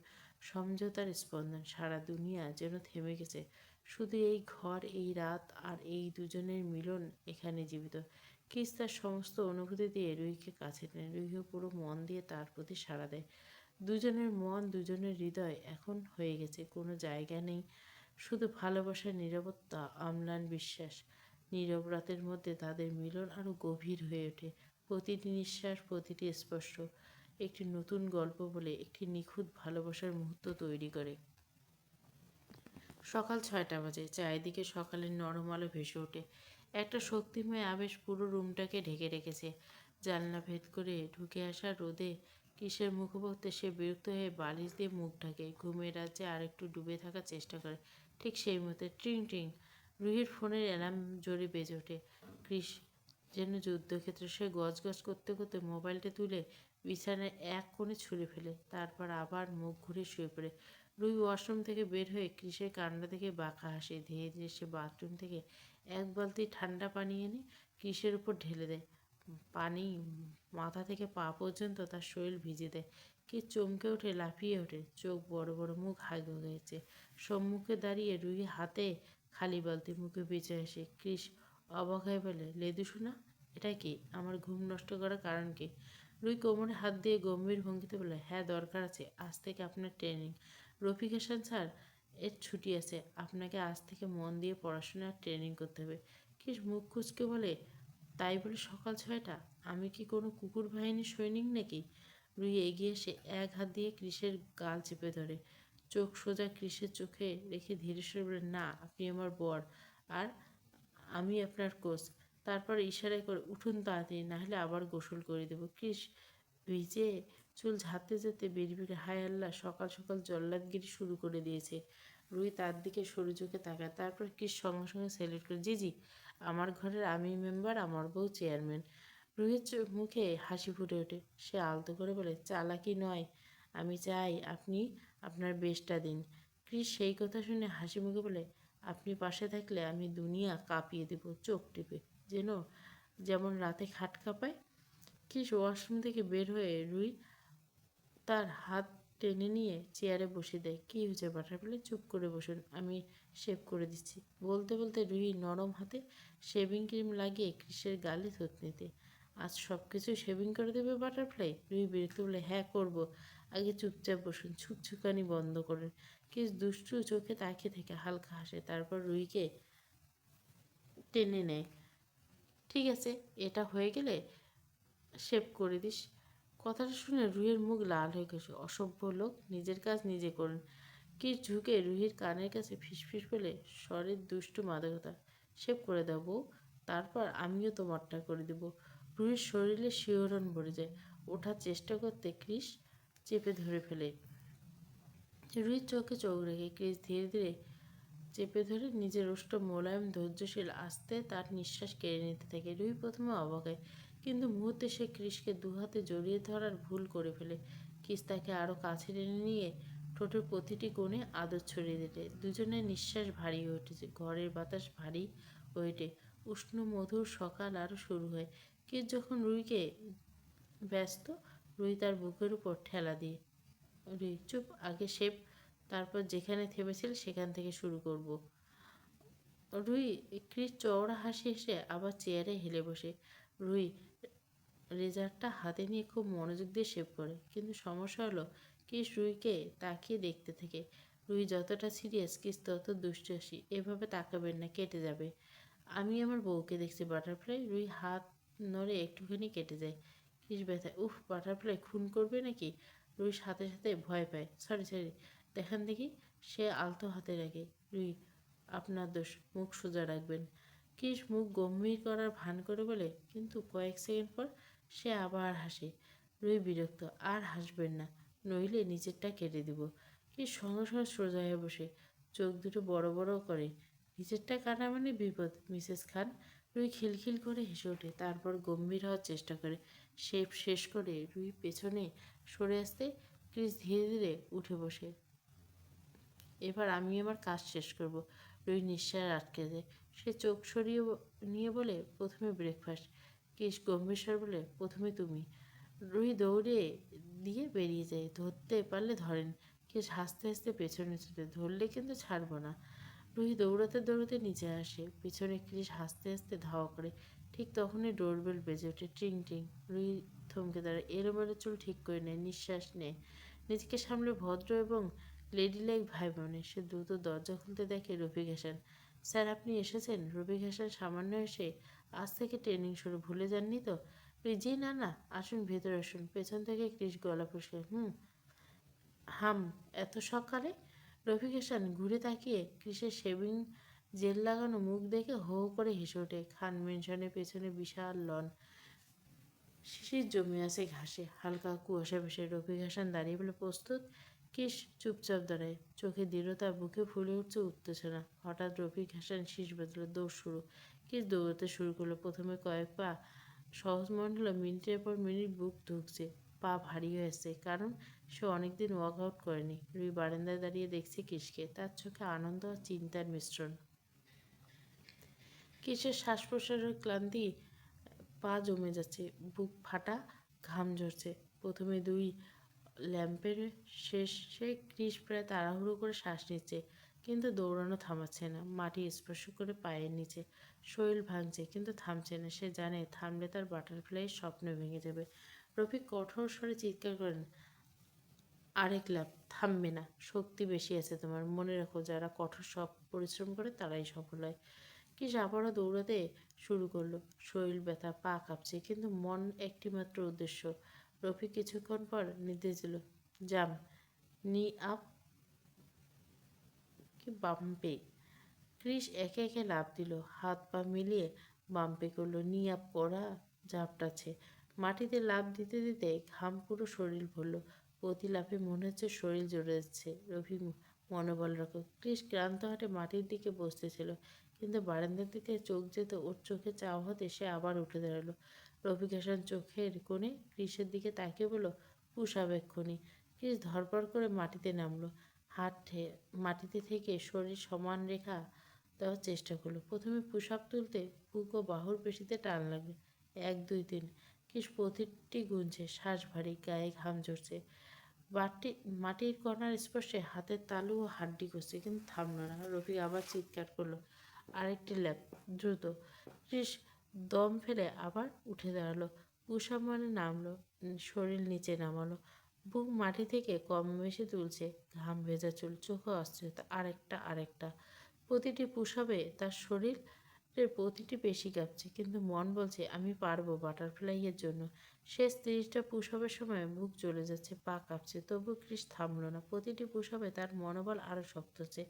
সমঝোতার স্পন্দন। সারা দুনিয়া যেন থেমে গেছে। শুধু এই ঘর, এই রাত আর এই দুজনের মিলন এখানে জীবিত। কিস তার সমস্ত অনুভূতি দিয়ে রুহিকে কাছে টেনে। রুহিও পুরো মন দিয়ে তার প্রতি সাড়া দেয়। দুজনের মন, দুজনের হৃদয় এখন হয়ে গেছে, কোনো জায়গা নেই, শুধু ভালোবাসার নীরবতা, অম্লান বিশ্বাস। নীরব রাতের মধ্যে তাদের মিলন আরও গভীর হয়ে ওঠে। প্রতিটি নিঃশ্বাস, প্রতিটি স্পর্শ একটি নতুন গল্প বলে, একটি নিখুঁত ভালোবাসার মুহূর্ত তৈরি করে। সকাল 6টা বাজে। চারিদিকে সকালের নরম আলো ভেসে ওঠে। একটা শক্তিময় আবেশ পুরো রুমটাকে ঢেকে রেখেছে। জানলা ভেদ করে ঢুকে আসা রোদে কিসের মুখপত্রে সে বিরক্ত হয়ে বালিশ দিয়ে মুখ ঢাকে। ঘুমের রাজ্যে আরেকটু ডুবে থাকার চেষ্টা করে। ঠিক সেই মুহূর্তে ট্রিং ট্রিং রুহির ফোনের অ্যালার্ম জোরে বেজে ওঠে। কৃষ যেন যুদ্ধক্ষেত্র। সে গজগজ করতে করতে মোবাইলটা তুলে বিছানায় এক কোণে ছুঁড়ে ফেলে। তারপর আবার মুখ ঘুরে শুয়ে পড়ে। রুহি ওয়াশরুম থেকে বের হয়ে কৃষের কান্না থেকে বাঁকা হাসে। ধীরে ধীরে সে বাথরুম থেকে এক বালতি ঠান্ডা পানি এনে কৃষের উপর ঢেলে দেয়। পানি মাথা থেকে পা পর্যন্ত তার শরীর ভিজে দেয়। কি চমকে ওঠে, লাফিয়ে ওঠে, চোখ বড় বড়, মুখ হাগু গেছে। সম্মুখে দাঁড়িয়ে রুহি হাতে খালি বালতি, মুখে বেঁচে আসে। কৃষ অবাক হয়ে বলে, লেদু শোনা, এটা কি? আমার ঘুম নষ্ট করার কারণ কি? রুহি কোমরে হাত দিয়ে গম্ভীর ভঙ্গিতে বলে, হ্যাঁ দরকার আছে। আজ থেকে আপনার ট্রেনিং। রফিক হাসান স্যার এর ছুটি আছে। আপনাকে আজ থেকে মন দিয়ে পড়াশোনা আর ট্রেনিং করতে হবে। কৃষ মুখ কুচকে বলে, তাই বলে সকাল 6টা? আমি কি কোনো কুকুর বাহিনীর সৈনিক নাকি? রুহি এগিয়ে এসে এক হাত দিয়ে কৃষের গাল চেপে ধরে। চোখ সোজা কৃষের চোখে রেখে ধীরে সুরে বলে, না, আপনি আমার বর, আর আমি আপনার কোচ। তারপর ইশারায় করে, উঠুন তাড়াতাড়ি, নাহলে আবার গোসল করে দেবো। কৃষ ভিজে চুল ঝাড়তে যেতে বিড়বিড়ে, হায় আল্লাহ, সকাল সকাল জল্লাদগিরি শুরু করে দিয়েছে। রুহি তার দিকে সরু চোখে তাকায়। তারপর কৃষ সঙ্গে সঙ্গে সেলেক্ট করে, জি জি, আমার ঘরের আমি মেম্বার, আমার বউ চেয়ারম্যান। রুহির মুখে হাসি ফুটে ওঠে। সে আলতো করে বলে, চালাকি নয়, আমি চাই আপনি আপনার বেস্টটা দিন। কৃষ সেই কথা শুনে হাসি মুখে বলে, আপনি পাশে থাকলে আমি দুনিয়া কাঁপিয়ে দেব। চোখ টিপে যেন, যেমন রাতে খাট কাঁপায়। কৃষ ওয়াশরুম থেকে বের হয়ে রুই তার হাত টেনে নিয়ে চেয়ারে বসে দেয়। কী হয়েছে বাটারফ্লাই? চুপ করে বসুন, আমি শেভ করে দিচ্ছি। বলতে বলতে রুহি নরম হাতে শেভিং ক্রিম লাগিয়ে কৃষের গালে থুতনিতে। আজ সব কিছু শেভিং করে দেবে বাটারফ্লাই? রুহি বিরক্ত বলে, হ্যাঁ করবো। আগে চুপচাপ বসুন, ছুকছুকানি বন্ধ করেন। কৃষ দুষ্টু চোখে তাকিয়ে থেকে হালকা হাসে। তারপর রুহিকে টেনে নেয়। ঠিক আছে, এটা হয়ে গেলে শেভ করে দিস। কথাটা শুনে রুহির মুখ লাল হয়ে গেছে। অসভ্য লোক, নিজের কাজ নিজে করুন। কি ঝুঁকে রুহির কানের কাছে ফিসফিস বলে, স্বরের দুষ্টু মাদকতা, শেভ করে দাও বউ, তারপর আমিও তোমারটা করে দেব। রুহির শরীরে শিহরণ ভরে যায়। ওঠার চেষ্টা করতে কৃষ চেপে ধরে ফেলে। রুহির চোখে চোখ রেখে কৃষ ধীরে ধীরে চেপে ধরে নিজের ওষ্ঠ মোলায়েম ধৈর্যশীল আস্তে তার নিঃশ্বাস কেড়ে নিতে থাকে। রুহি প্রথমে অবাক হয়, কিন্তু মুহূর্তে সে কৃষকে দুহাতে জড়িয়ে ধরার ভুল করে ফেলে। কৃষ তাকে আরও কাছে টেনে নিয়ে ঠোঁটের প্রতিটি কোণে আদর ছড়িয়ে দিতে। দুজনের নিঃশ্বাস ভারী হয়ে উঠেছে। ঘরের বাতাস ভারী হয়ে ওঠে। উষ্ণ মধুর সকাল আরও শুরু হয়। কৃষ যখন রুহিকে ব্যস্ত, রুহি তার বুকের উপর ঠেলা দিয়ে, রুহি চুপ, আগে শেপ, তারপর যেখানে থেমেছিল সেখান থেকে শুরু করব। রুহি ক্রিস চওড়া হাসি হেসে আবার চেয়ারে হেলে বসে। রুহি রেজারটা হাতে নিয়ে খুব মনোযোগ দিয়ে শেভ করে। কিন্তু সমস্যা হলো, ক্রিস রুহিকে তাকিয়ে দেখতে থাকে। রুহি যতটা সিরিয়াস, ক্রিস তত দুষ্টু হাসি। এভাবে তাকাবেন না, কেটে যাবে। আমি আমার বউকে দেখছি বাটারফ্লাই। রুহি হাত নড়ে একটুখানি কেটে যায়। ক্রিস ব্যথা, উফ, বাটারফ্লাই খুন করবে নাকি? রুহি সাথে সাথে ভয় পায়। সরি সরি, দেখান দেখি। সে আলতো হাতে রাখে। রুহি, আপনার দোষ, মুখ সোজা রাখবেন। ক্রিস মুখ গম্ভীর করার ভান করে বলে, কিন্তু কয়েক সেকেন্ড পর সে আবার হাসে। রুহি বিরক্ত, আর হাসবেন না, নইলে নিচেরটা কেটে দিব। ক্রিস সঙ্গে সঙ্গে সোজা হয়ে বসে, চোখ দুটো বড় বড় করে। নিচেরটা কাটা মানে বিপদ, মিসেস খান। রুহি খিলখিল করে হেসে ওঠে, তারপর গম্ভীর হওয়ার চেষ্টা করে। শেপ শেষ করে রুহি পেছনে সরে আসতে ক্রিস ধীরে ধীরে উঠে বসে। এবার আমি আমার কাজ শেষ করব। রুহি নিঃশ্বাস আটকে যায়। সে চোখ সরিয়ে নিয়ে বলে, প্রথমে ব্রেকফাস্ট। ক্রিস গম্ভীর স্বর বলে, প্রথমে তুমি। রুহি দৌড়ে দিয়ে বেরিয়ে যায়। ধরতে পারলে ধরেন। ক্রিস হাসতে হাসতে পেছনে ছুটে, ধরলে কিন্তু ছাড়বো না। রুহি দৌড়াতে দৌড়াতে নিচে আসে। পিছনে ক্রিস হাসতে হাসতে ধাওয়া করে। ঠিক তখনই ডোরবেল বেজে ওঠে, টিং টিং। রুহি থমকে দাঁড়ায়, এলোমেলো চুল ঠিক করে নেয়, নিঃশ্বাস নেয়। নিজেকে সামলে ভদ্র এবং লেডি লাইক ভাই বোনে সে দ্রুত দরজা খুলতে দেখে রফিক হাসান। স্যার, আপনি এসেছেন? রফিক হাসান সামান্য এসে, আজ থেকে ট্রেনিং শুরু, ভুলে যাননি তো? জি না না, আসুন ভেতরে আসুন। পেছন থেকে ক্রিস গলা ফসকে, হাম, এত সকালে? রফিক হাসান ঘুরে তাকিয়ে ক্রিসের শেভিং জেল লাগানো মুখ দেখে হো হো করে হেসে ওঠে। খান মেনশনের পেছনে বিশাল লন, শিশির জমে আছে ঘাসে, হালকা কুয়াশা ভেসে। রফিক হাসান দাঁড়িয়ে বলে, প্রস্তুত? কিস চুপচাপ দাঁড়ায়, চোখে দৃঢ়তা, বুকে ফুলে উঠছে উত্তেজনা। হঠাৎ রফিক হাসান শীষ বাঁধল, দৌড় শুরু। কিস দৌড়াতে শুরু করলো। প্রথমে কয়েক পা সহজ মনে হলো, মিনিটের পর মিনিট বুক ধুকছে, পা ভারী হয়েছে, কারণ সে অনেকদিন ওয়ার্কআউট করেনি। রুই বারান্দায় দাঁড়িয়ে দেখছে কিসকে, তার চোখে আনন্দ আর চিন্তার মিশ্রণ। কিসের শ্বাস প্রশ্বাসের ক্লান্তি, পা জমে যাচ্ছে, বুক ফাটা, ঘাম ঝরছে। প্রথমে দুই ল্যাম্পের শেষে ক্রিস প্রায় তাড়াহুড়ো করে শ্বাস নিচ্ছে, কিন্তু দৌড়ানো থামাচ্ছে না। মাটি স্পর্শ করে পায়ের নিচে, শরীর ভাঙছে কিন্তু থামছে না। সে জানে থামলে তার বাটারফ্লাইয়ের স্বপ্ন ভেঙে যাবে। রফিক কঠোর স্বরে চিৎকার করেন, আরেক লাফ, থামবে না। শক্তি বেশি আছে তোমার, মনে রাখো যারা কঠোর সব পরিশ্রম করে তারাই সফল হয়। কিস আবারও দৌড়াতে শুরু করলো। শরীর ব্যথা, পা কাঁপছে, কিন্তু মন একটিমাত্র উদ্দেশ্য। রফিক কিছুক্ষণ পর নির্দেশ দিল, জাম, নি আপ, কি বাম্পে। ক্রিস একে একে লাফ দিল, হাত পা মিলিয়ে বাম্পে করলো, নি আপ করা ঝাপটাচ্ছে। মাটিতে লাফ দিতে দিতে ঘাম পুরো শরীর ভরলো। প্রতি লাফে মনে হচ্ছে শরীর জ্বলে যাচ্ছে। রফিক, মনোবল রাখো। ক্রিস ক্লান্ত হাটে মাটির দিকে বসতেছিল, কিন্তু বারান্দার দিকে চোখ যেত ওর চোখে চাওয়া হতে সে আবার উঠে দাঁড়ালো। রফিক হাসান চোখের কোণে ক্রিসের দিকে তাকিয়ে বলল, পুষাবে এক্ষুনি। ক্রিস ধরপড় করে মাটিতে নামলো। মাটিতে থেকে শরীর সমান রেখা দেওয়ার চেষ্টা করলো। প্রথমে পুশ-আপ তুলতে বুক ও বাহুর পেশিতে টান লাগলো। 1 2 3। ক্রিস প্রতিটি গুনছে, শ্বাস ভারী, গায়ে ঘাম ঝরছে। মাটির কণার স্পর্শে হাতের তালু ও হাড্ডি করছে, কিন্তু থামলো না। রফিক আবার চিৎকার করলো, আরেকটি ল্যাপ, দ্রুত। ক্রিস দম ফেলে আবার উঠে দাঁড়ালো। পুশ-আপ মানে নামলো, শরীর নিচে নামালো। বুক মাটি থেকে কম বেশি তুলছে, ঘাম ভেজা চুল, চোখে অস্থিরতা, আরেকটা আরেকটা। প্রতিটি পুশ-আপে তার শরীরের প্রতিটি পেশি কাঁপছে, কিন্তু মন বলছে, আমি পারবো বাটারফ্লাইয়ের জন্য। শেষ 30টা পুশ-আপের সময় বুক জ্বলে যাচ্ছে, পা কাঁপছে, তবু ক্রিস থামলো না। প্রতিটি পুশ-আপে তার মনোবল আরও শক্ত হচ্ছে।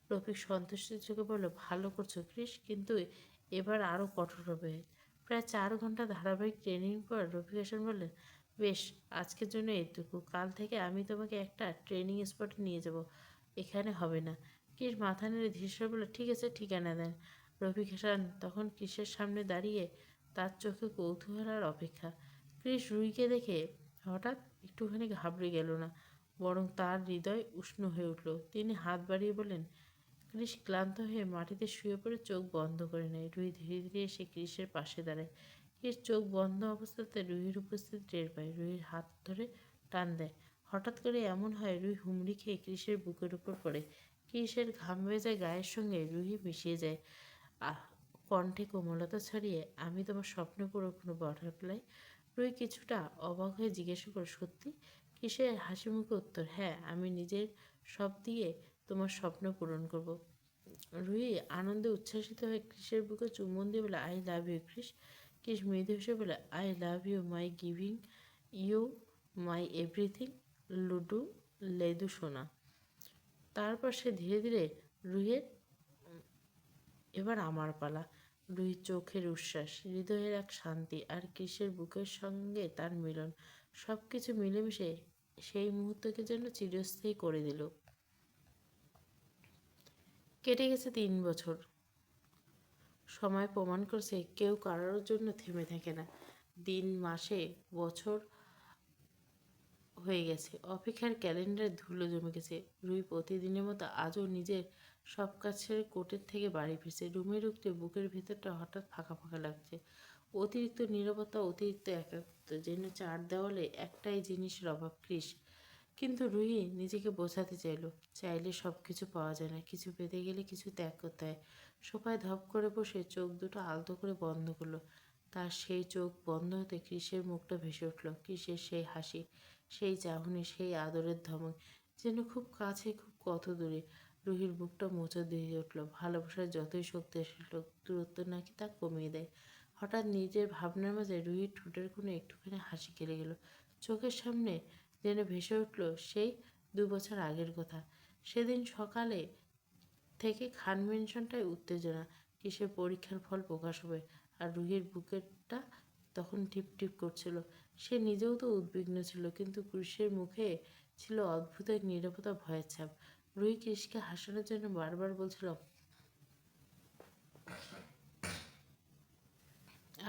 রফিক সন্তুষ্টির চোখে বলল, ভালো করছো ক্রিস, কিন্তু এবার আরও কঠোর হবে। প্রায় 4 ঘন্টা ধারাবাহিক ট্রেনিং পর রফিক হাসান বললেন, বেশ, আজকের জন্য এটুকু। কাল থেকে আমি তোমাকে একটা ট্রেনিং স্পটে নিয়ে যাব, এখানে হবে না। ক্রিস মাথা নেড়ে ধীরে বলল, ঠিক আছে, ঠিকানা দেন। রফিক হাসান তখন ক্রিসের সামনে দাঁড়িয়ে, তার চোখে কৌতূহল আর অপেক্ষা। ক্রিস রুইকে দেখে হঠাৎ একটুখানি ঘাবড়ে গেল না, বরং তার হৃদয় উষ্ণ হয়ে উঠল। তিনি হাত বাড়িয়ে বললেন, ক্রিস ক্লান্ত হয়ে মাটিতে শুয়ে পড়ে চোখ বন্ধ করে নেয়। রুহি ধীরে ধীরে এসে ক্রিসের পাশে দাঁড়ায়। ক্রিস চোখ বন্ধ অবস্থাতে রুহির উপস্থিতি টের পায়, রুহির হাত ধরে টান দেয়। হঠাৎ করে এমন হয়, রুহি হুমড়ি খেয়ে ক্রিসের বুকের উপর পড়ে। ক্রিসের ঘাম ভেজা গায়ের সঙ্গে রুহি মিশিয়ে যায়। আহ, কণ্ঠে কোমলতা ছড়িয়ে, আমি তোমার স্বপ্ন পুরো কোনো বাটারফ্লাই। রুহি কিছুটা অবাক হয়ে জিজ্ঞাসা করে, সত্যি? কিসের হাসি মুখে উত্তর, হ্যাঁ, আমি নিজের সব দিয়ে তোমার স্বপ্ন পূরণ করব। রুহি আনন্দে উচ্ছ্বাসিত হয়ে ক্রিসের বুকে চুম্বন দিয়ে বলে, I love you Chris. Chris মৃদু হেসে বলে, I love you my giving you my everything, লুডু লেদু সোনা। তারপর সে ধীরে ধীরে রুহির, এবার আমার পালা। রুহির চোখের উচ্ছ্বাস, হৃদয়ের এক শান্তি, আর ক্রিসের বুকের সঙ্গে তার মিলন, সব কিছু মিলেমিশে সেই মুহূর্তকে যেন চিরস্থায়ী করে দিল। কেটে গেছে 3 বছর। সময় প্রমাণ করছে কেউ কারোর জন্য থেমে থাকে না। দিন, মাসে, বছর হয়ে গেছে, অপেক্ষার ক্যালেন্ডারে ধুলো জমে গেছে। রুই প্রতিদিনের মতো আজও নিজের সব কাজ ছেড়ে কোর্টের থেকে বাড়ি ফিরছে। রুমে ঢুকতে বুকের ভেতরটা হঠাৎ ফাঁকা ফাঁকা লাগছে। অতিরিক্ত নীরবতা, অতিরিক্ত একাকিত্ব, যেন চার দেওয়ালে একটাই জিনিসের অভাব, কৃষ। কিন্তু রুহি নিজেকে বোঝাতে চাইলে সব কিছু পাওয়া যায় না, কিছু পেতে গেলে কিছু ত্যাগ করতে হয়। সোফায় ধপ করে বসে চোখ দুটো আলতো করে বন্ধ করলো। তার সেই চোখ বন্ধ হতে কৃষের মুখটা ভেসে উঠল, কৃষের সেই হাসি, সেই চাহনি, সেই আদরের ধমক, যেন খুব কাছে, খুব কত দূরে। রুহির বুকটা মোচড় দিয়ে উঠল। ভালোবাসার যতই শক্তি আসল, দূরত্ব নাকি তা কমিয়ে দেয়। হঠাৎ নিজের ভাবনার মাঝে রুহির ঠোঁটের কোণে একটুখানি হাসি খেলে গেল। চোখের সামনে যেন ভেসে উঠল সেই 2 বছর আগের কথা। সেদিন সকালে থেকে খান মেনশনটায় উত্তেজনা, কিসের পরীক্ষার ফল প্রকাশ হবে, আর রুহির বুকেরটা তখন টিপ টিপ করছিল। সে নিজেও তো উদ্বিগ্ন ছিল, কিন্তু কৃষের মুখে ছিল অদ্ভুত এক নীরবতা, ভয়ের ছাপ। রুহি কৃষকে হাসানোর জন্য বারবার বলছিল,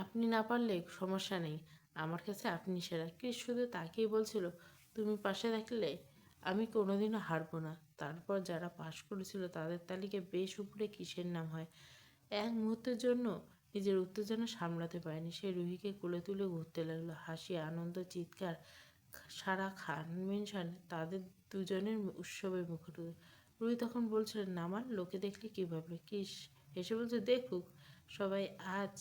আপনি না পারলে সমস্যা নেই, আমার কাছে আপনি সেরা। কৃষ শুধু তাকেই বলছিল, তুমি পাশে থাকলে আমি কোনোদিনও হারবো না। তারপর যারা পাশ করেছিল তাদের তালিকায় বেশ উপরে কিসের নাম হয়। এক মুহূর্তের জন্য নিজের উত্তেজনা সামলাতে পারেনি, সে রুহিকে কোলে তুলে ঘুরতে লাগলো। হাসি, আনন্দ, চিৎকার, সারা খান মেনশন তাদের দুজনের উৎসবের মুখর। রুহি তখন বলছিল, নামান, লোকে দেখলে কী ভাববে। কৃষ এসে বলছে, দেখুক সবাই, আজ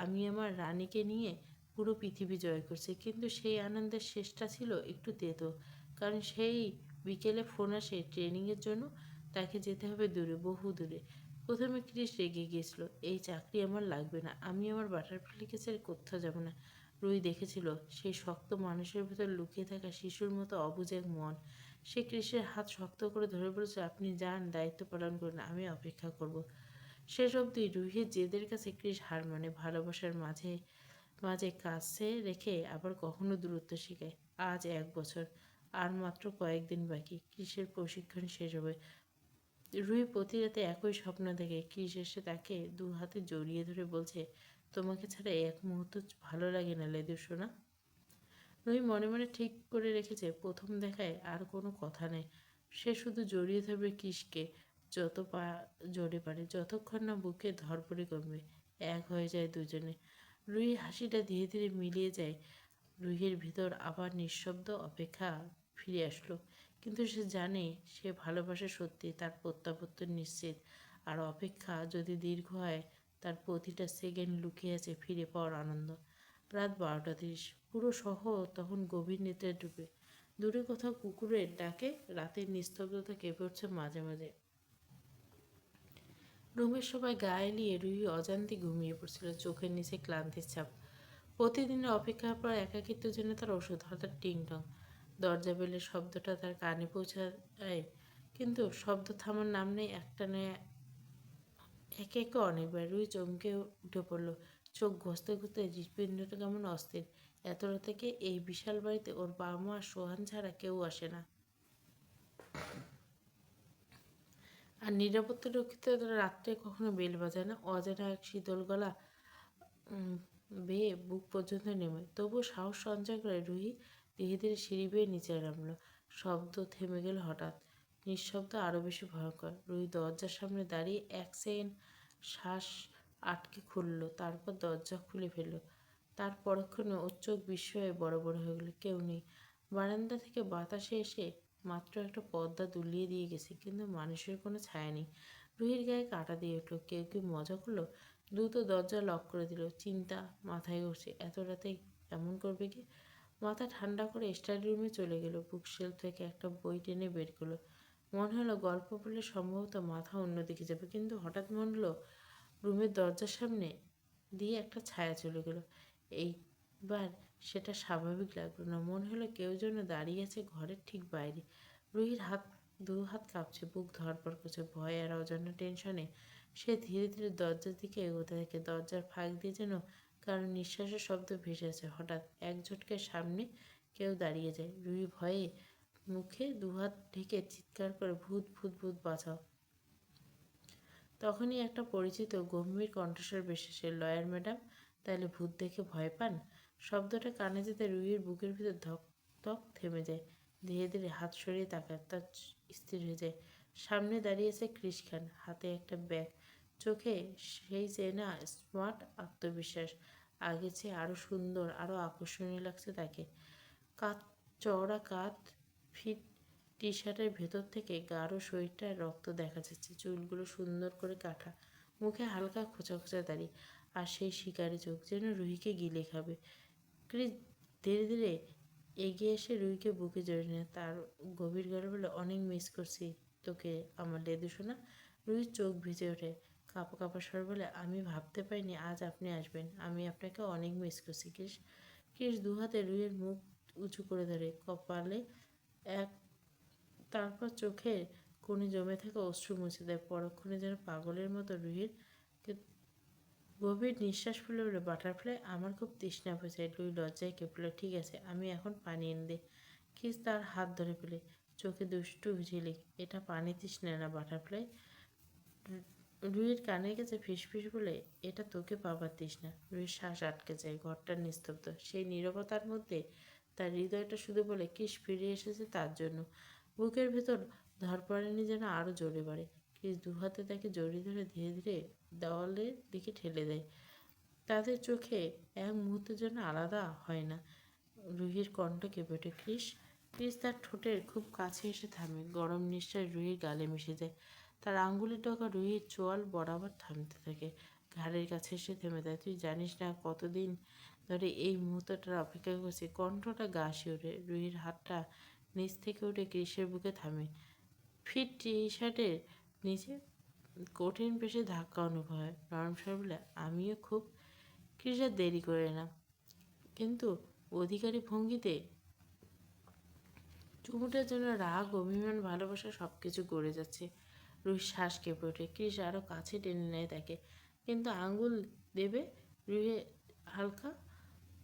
আমি আমার রানীকে নিয়ে পুরো পৃথিবী জয় করছি। কিন্তু সেই আনন্দের শেষটা ছিল একটু তেতো, কারণ সেই বিকেলে ফোন আসে ট্রেনিংয়ের জন্য। তাকে যেতে হবে দূরে, বহু দূরে। প্রথমে ক্রিস রেগে গিয়েছিল, এই চাকরি আমার লাগবে না, আমি আমার বাটারফ্লাইকে ছেড়ে কোথাও যাব না। রুই দেখেছিল সেই শক্ত মানুষের ভেতর লুকিয়ে থাকা শিশুর মতো অবুঝ এক মন। সে ক্রিসের হাত শক্ত করে ধরে বলেছে, আপনি যান, দায়িত্ব পালন করুন, আমি অপেক্ষা করব। শেষ অবধি রুহির জেদের কাছে ক্রিস হার মানে। ভালোবাসার মাঝে মাঝে কাছে রেখে আবার কখনো দূরত্ব শেখায়। আজ 1 বছর, আর মাত্র কয়েকদিন বাকি, ক্রিসের প্রশিক্ষণ শেষ হবে। রুহি প্রতি রাতে একই স্বপ্ন দেখে, ক্রিস এসে তাকে 2 হাতে জড়িয়ে ধরে বলছে, তোমাকে ছাড়া এক মুহূর্ত ভালো লাগে না লেদু সোনা। রুহি মনে মনে ঠিক করে রেখেছে, প্রথম দেখায় আর কোনো কথা নেই। সে শুধু জড়িয়ে ধরবে ক্রিসকে, যত জোরে পারে, যতক্ষণ না বুকে ধরপড়ি কমবে। এক হয়ে যায় দুজনে। রুহি হাসিটা ধীরে ধীরে মিলিয়ে যায়। রুহির ভিতর আবার নিঃশব্দ অপেক্ষা ফিরে আসলো। কিন্তু সে জানে, সে ভালোবাসে সত্যি, তার প্রত্যাবর্তন নিশ্চিত। আর অপেক্ষা যদি দীর্ঘ হয়, তার প্রতিটা সেকেন্ড লুকিয়ে আছে ফিরে পাওয়ার আনন্দ। রাত 12টা 30, পুরো শহর তখন গভীর নিদ্রায় ডুবে। দূরে কোথাও কুকুরের ডাকে রাতের নিস্তব্ধতা কেঁপে উঠছে মাঝে মাঝে। রুমের সবাই গায়ে এলিয়ে রুহি অজান্তে ঘুমিয়ে পড়ছিল, চোখের নিচে ক্লান্তির ছাপ। প্রতিদিনের অপেক্ষার পর একাকিত্ব যেন তার ওষুধ। হঠাৎ টিং টং দরজা বেলের শব্দটা তার কানে পৌঁছায়, কিন্তু শব্দ থামার নাম নেই। একটানে একে একে অনেকবার রুহি চমকে উঠে পড়ল। চোখ ঘষতে ঘষতে হৃৎপিণ্ডটা কেমন অস্থির। এত রাত থেকে এই বিশাল বাড়িতে ওর বাবা মা সোহান ছাড়া কেউ আসে না। আর নিরাপত্তা রক্ষিত রাত্রে কখনো বেল বাজায় না। অজানা এক শীতল গলা বেয়ে বুক পর্যন্ত নেমে। তবুও সাহস সঞ্চয় করে রুহি ধীরে ধীরে সিঁড়ি বেয়ে নিচে নামল। শব্দ থেমে গেল হঠাৎ। নিঃশব্দ আরও বেশি ভয়ঙ্কর। রুহি দরজার সামনে দাঁড়িয়ে 1 সেকেন্ড শ্বাস আটকে খুলল, তারপর দরজা খুলে ফেলল। তার পরক্ষণে ওর চোখ বিস্ময়ে বড় বড় হয়ে গেল। কেউ নেই। বারান্দা থেকে বাতাসে এসে মাত্র একটা পর্দা দুলিয়ে দিয়ে গেছে, কিন্তু মানুষের কোনো ছায়া নেই। রুহির গায়ে কাঁটা দিয়ে উঠল। কেউ কি মজা করলো? দ্রুত দরজা লক করে দিল। চিন্তা মাথায় ঘুরছে, এত রাতে এমন করবে কি? মাথা ঠান্ডা করে স্টাডি রুমে চলে গেল। বুকশেলফ থেকে একটা বই টেনে বের করলো। মনে হলো গল্প পড়লে সম্ভবত মাথা অন্যদিকে যাবে, কিন্তু হঠাৎ মনে হলো রুমের দরজার সামনে দিয়ে একটা ছায়া চলে গেল। এইবার সেটা স্বাভাবিক লাগলো না, মনে হলো কেউ যেন দাঁড়িয়ে আছে ঘরের ঠিক বাইরে। রুহির 2 হাত কাঁপছে, বুক ধড়ফড় করছে, ভয় আর অজানা টেনশনে। সে ধীরে ধীরে দরজার দিকে এগোতে থাকে। দরজার ফাঁক দিয়ে যেন কারো নিঃশ্বাসের শব্দ ভেসে আছে। হঠাৎ এক ঝটকায় সামনে কেউ দাঁড়িয়ে যায়। রুহি ভয়ে মুখে 2 হাত ঢেকে চিৎকার করে, ভূত ভূত ভূত, বাঁচাও। তখনই একটা পরিচিত গম্ভীর কণ্ঠস্বর ভেসে আসে, লয়ার ম্যাডাম, তাইলে ভূত দেখে ভয় পান? শব্দটা কানে যেতে রুহির বুকের ভিতর ধক ধক থেমে যায়। ধীরে ধীরে হাত সরিয়ে তাকায়, তার স্থির হয়ে যায়। সামনে দাঁড়িয়েছে ক্রিস খান, হাতে একটা ব্যাগ, চোখে সেই চেনা স্মার্ট আত্মবিশ্বাস। আগের চেয়ে আরও সুন্দর, আরও আকর্ষণীয় লাগছে তাকে। কাত চওড়া কাঁধ, ফিট টি শার্টের ভেতর থেকে গাঢ় শরীরটায় রক্ত দেখা যাচ্ছে, চুলগুলো সুন্দর করে কাটা, মুখে হালকা খোঁচা খোঁচা দাড়ি, আর সেই শিকারি চোখ যেন রুহিকে গিলে খাবে। ক্রিস ধীরে ধীরে এগিয়ে এসে রুহিকে বুকে জড়িয়ে নেয়। তার গভীর গলা বলে, অনেক মিস করছি তোকে আমার লেদু শোনা। রুহির চোখ ভিজে ওঠে, কাঁপা কাঁপা স্বর বলে, আমি ভাবতে পারিনি আজ আপনি আসবেন। আমি আপনাকে অনেক মিস করছি ক্রিস। ক্রিস দুহাতে রুহির মুখ উঁচু করে ধরে, কপালে এক, তারপর চোখের কোণে জমে থাকা অশ্রু মুছে দেয়। পরক্ষণে যেন পাগলের মতো রুহির গভীর নিঃশ্বাস ফেলে বলে, বাটারফ্লাই, আমার খুব তৃষ্ণা পেয়েছে। রুহি লজ্জায় কেঁপে, ঠিক আছে, আমি এখন পানি এনে দে। কিস তার হাত ধরে ফেলে, চোখে দুষ্টু ঝিলিক। এটা পানি তৃষ্ণা না বাটারফ্লাই। রুহির কানের কাছে ফিসফিস বলে, এটা তোকে পাবার তৃষ্ণা। রুহির শ্বাস আটকে যায়, ঘরটা নিস্তব্ধ। সেই নীরবতার মধ্যে তার হৃদয়টা শুধু বলে, কিস ফিরে এসেছে তার জন্য। বুকের ভেতর ধরপড়ানি যেন আরও জোরে বাড়ে। কিস দুহাতে তাকে জড়িয়ে ধরে ধীরে ধীরে দেওয়ালের দিকে ঠেলে দেয়। তাদের চোখে এক মুহূর্তের জন্য আলাদা হয় না। রুহির কণ্ঠ কেঁপে ওঠে, ক্রিস। ক্রিস তার ঠোঁটের খুব কাছে এসে থামে, গরম নিঃশ্বাস রুহির গালে মিশে যায়। তার আঙ্গুলের ডগা রুহির চোয়াল বরাবর থামতে থাকে, ঘাড়ের কাছে এসে থেমে যায়। তুই জানিস না কতদিন ধরে এই মুহূর্তটার অপেক্ষা করছি। কণ্ঠটা গা শিউরে। রুহির হাতটা নিচ থেকে উঠে ক্রিসের বুকে থামে। ফিট টি শার্টের নিচে কঠিন পেশে ধাক্কা অনুভব হয়। নরম স্বর বলে, আমিও খুব। ক্রিস আর দেরি করে না, কিন্তু অধিকারী ভঙ্গিতে চুমুটার জন্য রাগ, অভিমান, ভালোবাসা সব কিছু গড়ে যাচ্ছে। রুহির শ্বাস কেঁপে ওঠে। ক্রিস আরও কাছে টেনে নেয় তাকে, কিন্তু আঙ্গুল দেবে রুহি হালকা,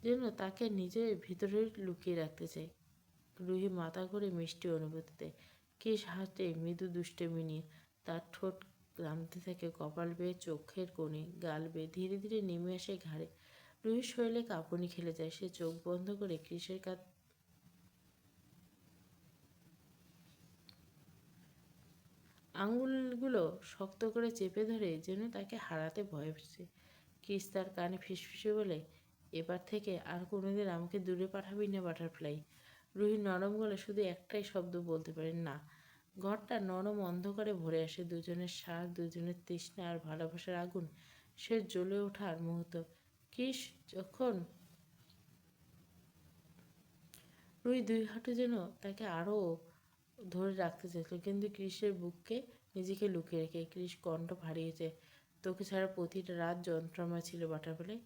যেন তাকে নিজের ভিতরে লুকিয়ে রাখতে চায়। রুহি মাথা ঘুরে মিষ্টি অনুভূতিতে। ক্রিস হাতে মৃদু দুষ্টেমি নিয়ে তার ঠোঁট ঘামতে থাকে, কপাল বেয়ে, চোখের কোণে, গাল বেয়ে ধীরে ধীরে নেমে আসে ঘাড়ে। রুহির শরীরে কাঁপুনি খেলে যায়। সে চোখ বন্ধ করে ক্রিসের কাঁধ আঙুলগুলো শক্ত করে চেপে ধরে, যেন তাকে হারাতে ভয় পেয়েছে। ক্রিস তার কানে ফিসফিসে বলে, এবার থেকে আর কোনোদিন আমাকে দূরে পাঠাবি না বাটারফ্লাই। রুহি নরম গলায় শুধু একটাই শব্দ বলতে পারে, না। ঘরটা নরম অন্ধকারে ভরে আসে। দুজনের শ্বাস, দুজনের তৃষ্ণা আর ভালোবাসার আগুন সে জ্বলে ওঠার মুহূর্ত। ক্রিস যখন রুহি দুই হাঁটু যেন তাকে আরও ধরে রাখতে চাইছিল, কিন্তু ক্রিসের বুককে নিজেকে লুকিয়ে রেখে। ক্রিস কণ্ঠ হারিয়েছে, তোকে ছাড়া প্রতিটা রাত যন্ত্রণা ছিল বাটারফ্লাই।